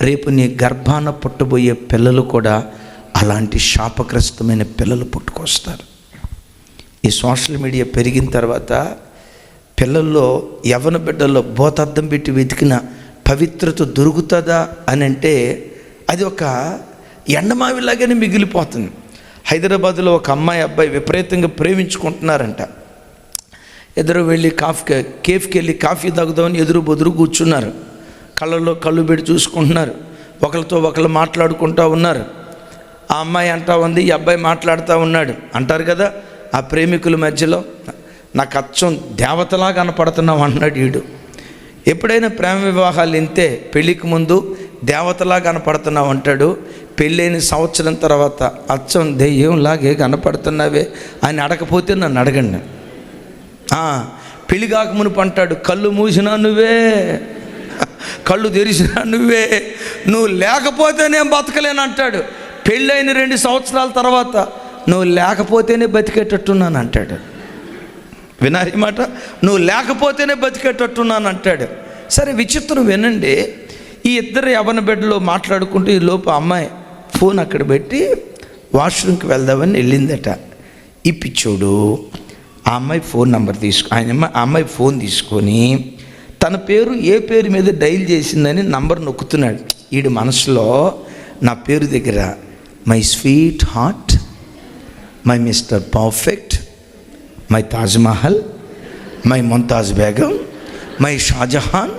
రేపు నీ గర్భాన పుట్టబోయే పిల్లలు కూడా అలాంటి శాపగ్రస్తమైన పిల్లలు పుట్టుకొస్తారు. ఈ సోషల్ మీడియా పెరిగిన తర్వాత పిల్లల్లో, యవ్వన బిడ్డల్లో భూతద్దం పెట్టి వెతికిన పవిత్రత దొరుకుతుందా అని అంటే అది ఒక ఎండమావిలాగానే మిగిలిపోతుంది. హైదరాబాద్లో ఒక అమ్మాయి అబ్బాయి విపరీతంగా ప్రేమించుకుంటున్నారంట. ఎదురు వెళ్ళి కేఫ్కి వెళ్ళి కాఫీ తాగుదామని ఎదురు బొదురు కూర్చున్నారు. కళ్ళల్లో కళ్ళు పెట్టి చూసుకుంటున్నారు. ఒకరితో ఒకరు మాట్లాడుకుంటూ ఉన్నారు. ఆ అమ్మాయి అంటా ఉంది, ఈ అబ్బాయి మాట్లాడుతూ ఉన్నాడు. అంటారు కదా ఆ ప్రేమికుల మధ్యలో, నాకు అచ్చం దేవతలా కనపడుతున్నావు అన్నాడు వీడు. ఎప్పుడైనా ప్రేమ వివాహాలు ఇంతే, పెళ్ళికి ముందు దేవతలా కనపడుతున్నావు అంటాడు, పెళ్ళైన సంవత్సరం తర్వాత అచ్చం దెయ్యంలాగే కనపడుతున్నావే అని అడగపోతే నన్ను అడగండి. పెళ్ళి కాక మునుపు అంటాడు, కళ్ళు మూసినా నువ్వే, కళ్ళు తెరిచినా నువ్వే, నువ్వు లేకపోతే నేను బతకలేను అంటాడు. పెళ్ళైన 2 సంవత్సరాల తర్వాత నువ్వు లేకపోతేనే బతికేటట్టున్నాను అంటాడు. వినాలి మాట, నువ్వు లేకపోతేనే బతికేటట్టున్నాను అంటాడు. సరే, విచిత్రం వినండి. ఈ ఇద్దరు యవ్వన బిడ్డలో మాట్లాడుకుంటూ ఈ లోపు అమ్మాయి ఫోన్ అక్కడ పెట్టి వాష్రూమ్కి వెళ్దామని వెళ్ళిందట. ఈ పిచ్చోడు ఆ అమ్మాయి ఫోన్ నెంబర్ ఆ అమ్మాయి ఫోన్ తీసుకొని తన పేరు ఏ పేరు మీద డైల్ చేసిందని నంబర్ నొక్కుతున్నాడు. వీడి మనసులో నా పేరు దగ్గర my sweet heart, my mister perfect, my Taj Mahal, my Mumtaz Begum, my Shah Jahan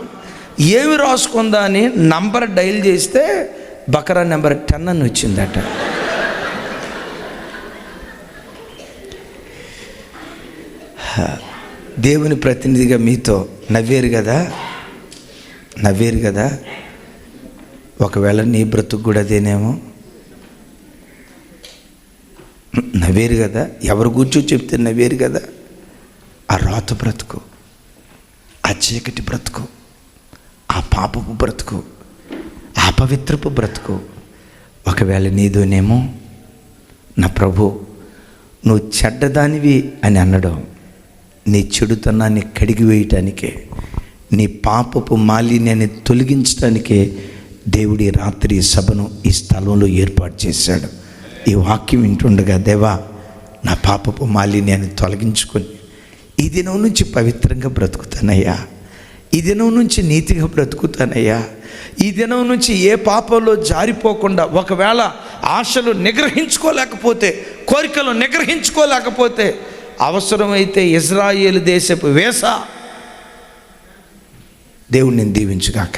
ఏమి రాసుకుందా అని నంబర్ డైల్ చేస్తే బకరా నెంబర్ 10 అని వచ్చిందట. దేవుని ప్రతినిధిగా మీతో నవ్వేరు కదా. ఒకవేళ నీ బ్రతుకు కూడా అదేనేమో. నవ్వేరు కదా. ఎవరు కూర్చో చెప్తే నవ్వేరు కదా. ఆ రాత బ్రతుకు, ఆ చీకటి బ్రతుకు, ఆ పాపపు బ్రతుకు, ఆ పవిత్రపు బ్రతుకు ఒకవేళ నీదోనేమో. నా ప్రభు నువ్వు చెడ్డదానివి అని అనడం నీ చెడుతనాన్ని కడిగి వేయటానికే, నీ పాపపు మాలిన్యాన్ని తొలగించడానికే దేవుడి రాత్రి సభను ఈ స్థలంలో ఏర్పాటు చేశాడు. ఈ వాక్యం వింటుండగా, దేవా నా పాపపు మాలిన్యాన్ని తొలగించుకొని ఈ దినం నుంచి పవిత్రంగా బ్రతుకుతానయ్యా, ఈ దినం నుంచి నీతిగా బ్రతుకుతానయ్యా, ఈ దినం నుంచి ఏ పాపంలో జారిపోకుండా, ఒకవేళ ఆశలు నిగ్రహించుకోలేకపోతే, కోరికలు నిగ్రహించుకోలేకపోతే, అవసరమైతే ఇజ్రాయేలు దేశపు వేస దేవుడు నేను దీవించుగాక.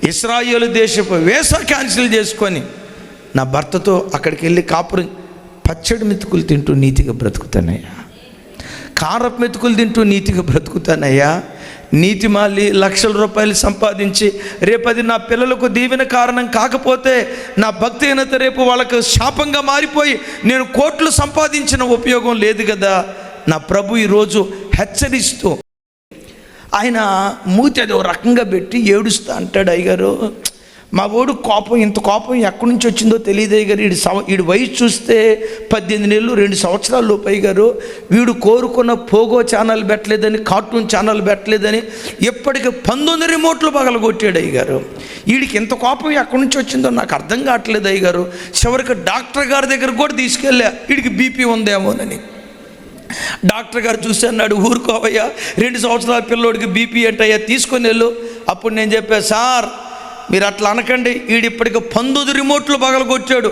ఇశ్రాయేలు దేశపు వేస క్యాన్సిల్ చేసుకొని నా భర్తతో అక్కడికి వెళ్ళి కాపురం, పచ్చడి మెతుకులు తింటూ నీతిగా బ్రతుకుతానయ్యా, కారపు మెతుకులు తింటూ నీతిగా బ్రతుకుతానయ్యా. నీతిమాలి లక్షల రూపాయలు సంపాదించి రేపది నా పిల్లలకు దీవెన కారణం కాకపోతే, నా భక్తిహీనత రేపు వాళ్ళకు శాపంగా మారిపోయి నేను కోట్లు సంపాదించిన ఉపయోగం లేదు కదా. నా ప్రభు ఈరోజు హెచ్చరిస్తూ ఆయన మూతి అది ఒక రకంగా పెట్టి ఏడుస్తా అంటాడు, అయ్యగారు మా ఓడు కోపం, ఇంత కోపం ఎక్కడి నుంచి వచ్చిందో తెలియదు అయ్యగారు. వీడి వయసు చూస్తే 18 ఏళ్ళు 2 సంవత్సరాల లోపు అయ్యగారు. వీడు కోరుకున్న పోగో ఛానల్ పెట్టలేదని, కార్టూన్ ఛానల్ పెట్టలేదని ఎప్పటికీ 19 రిమోట్లు పగలగొట్టాడు అయ్యగారు. వీడికి ఇంత కోపం ఎక్కడి నుంచి వచ్చిందో నాకు అర్థం కావట్లేదు అయ్యగారు. చివరికి డాక్టర్ గారి దగ్గర కూడా తీసుకెళ్ళా, వీడికి బీపీ ఉందేమోనని. డాక్టర్ గారు చూసి అన్నాడు, ఊరుకోవయ్యా, 2 సంవత్సరాల పిల్లోడికి బీపీ ఏంటయ్యా, తీసుకొని వెళ్ళు. అప్పుడు నేను చెప్పా, సార్ మీరు అట్లా అనకండి, వీడిప్పటికి 19 రిమోట్లు పగలగొట్టాడు.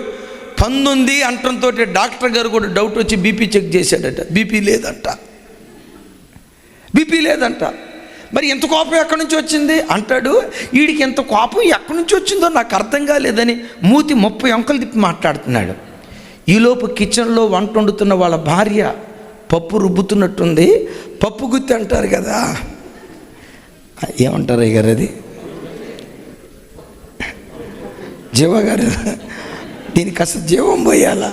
19 అంటంతో డాక్టర్ గారు కూడా డౌట్ వచ్చి బీపీ చెక్ చేశాడట, బీపీ లేదంట. మరి ఎంత కోపం ఎక్కడి నుంచి వచ్చింది అంటాడు. వీడికి ఎంత కోపం ఎక్కడి నుంచి వచ్చిందో నాకు అర్థం కాలేదని మూతి 30 అంకలు తిప్పి మాట్లాడుతున్నాడు. ఈలోపు కిచెన్లో వంట వండుతున్న వాళ్ళ భార్య పప్పు రుబ్బుతున్నట్టుంది. పప్పు గుత్తి అంటారు కదా, ఏమంటారు అయ్యారు, అది జీవ గారు, దీనికి అసలు జీవం పోయాలా?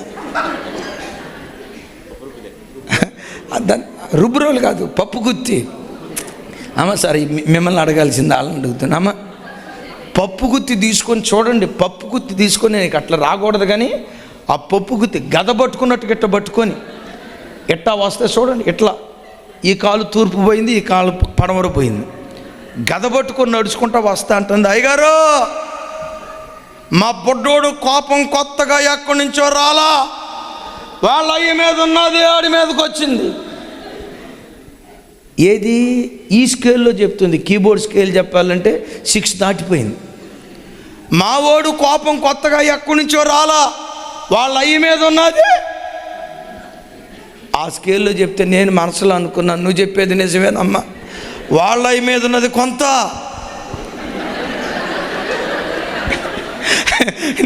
దాని రుబ్బురోలు కాదు, పప్పు గుత్తి. అమ్మ సార్ మిమ్మల్ని అడగాల్సింది, వాళ్ళని అడుగుతున్నా. అమ్మ పప్పు గుత్తి తీసుకొని చూడండి, పప్పు గుత్తి తీసుకొని నీకు అట్లా రాకూడదు, కానీ ఆ పప్పు గుత్తి గద పట్టుకున్నట్టు ఇట్లా పట్టుకొని ఎట్టా వస్తే చూడండి, ఇట్లా ఈ కాలు తూర్పు పోయింది, ఈ కాలు పడమర పోయింది, గద పట్టుకొని నడుచుకుంటా వస్తా అంటుంది. అయ్యగారు మా బొడ్డోడు కోపం కొత్తగా ఎక్కడి నుంచో రాలా, వాళ్ళ అయ్య మీద ఉన్నది ఆడి మీదకి వచ్చింది. ఏది ఈ స్కేల్లో చెప్తుంది, కీబోర్డ్ స్కేల్ చెప్పాలంటే 6 దాటిపోయింది. మా ఓడు కోపం కొత్తగా ఎక్కడి నుంచో రాలా, వాళ్ళ అయ్య మీద ఉన్నది. ఆ స్కేల్లో చెప్తే నేను మనసులో అనుకున్నాను, నువ్వు చెప్పేది నిజమేనమ్మా, వాళ్ళ అయ్య మీద ఉన్నది కొంత,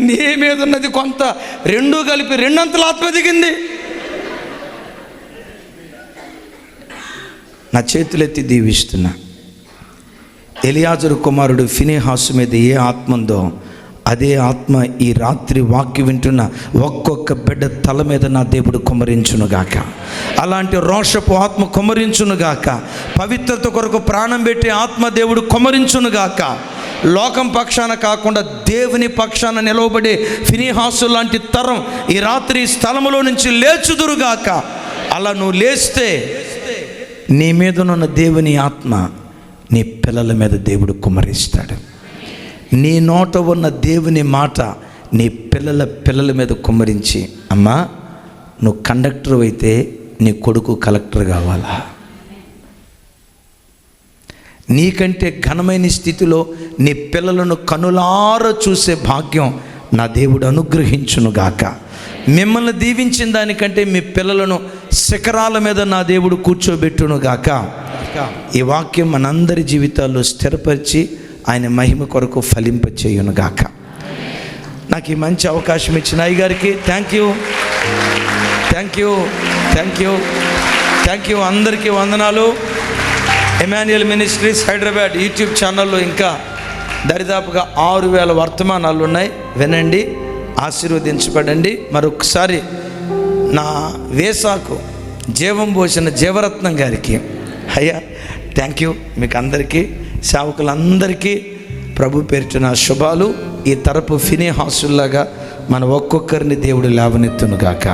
నీ మీద ఉన్నది కొంత, 2 కలిపి 2 అంతలు ఆత్మ దిగింది. నా చేతులెత్తి దీవిస్తున్నా, ఎలియాజరు కుమారుడు ఫినెహాసు మీద ఏ ఆత్మ ఉందో అదే ఆత్మ ఈ రాత్రి వాక్యం వింటున్న ఒక్కొక్క బిడ్డ తల మీద నా దేవుడు కుమ్మరించునుగాక. అలాంటి రోషపు ఆత్మ కుమ్మరించునుగాక. పవిత్రత కొరకు ప్రాణం పెట్టే ఆత్మ దేవుడు కుమ్మరించునుగాక. లోకం పక్షాన కాకుండా దేవుని పక్షాన నిలవబడే ఫినెహాసు లాంటి తరం ఈ రాత్రి స్థలములో నుంచి లేచుదురుగాక. అలా నువ్వు లేస్తే నీ మీదనున్న దేవుని ఆత్మ నీ పిల్లల మీద దేవుడు కుమ్మరిస్తాడు. నీ నోట ఉన్న దేవుని మాట నీ పిల్లల మీద కుమ్మరించి, అమ్మా నువ్వు కండక్టర్ అయితే నీ కొడుకు కలెక్టర్ కావాలా, నీకంటే ఘనమైన స్థితిలో నీ పిల్లలను కనులార చూసే భాగ్యం నా దేవుడు అనుగ్రహించునుగాక. మిమ్మల్ని దీవించిన దానికంటే మీ పిల్లలను శిఖరాల మీద నా దేవుడు కూర్చోబెట్టునుగాక. ఈ వాక్యం మనందరి జీవితాల్లో స్థిరపరిచి ఆయన మహిమ కొరకు ఫలింపచేయునుగాక. నాకు ఈ మంచి అవకాశం ఇచ్చిన అయ్యగారికి థ్యాంక్ యూ. అందరికీ వందనాలు. ఎమాన్యుయల్ మినిస్ట్రీస్ హైదరాబాద్ యూట్యూబ్ ఛానల్లో ఇంకా దరిదాపుగా 6000 వర్తమానాలు ఉన్నాయి, వినండి, ఆశీర్వదించబడండి. మరొకసారి నా వేసాకు జీవం పోసిన జీవరత్నం గారికి అయ్యా థ్యాంక్ యూ. మీకు అందరికీ, సేవకులందరికీ ప్రభు పేరిట నా శుభాలు. ఈ తరపు ఫినెహాసుల్లాగా మన ఒక్కొక్కరిని దేవుడు లేవనెత్తునుగాక.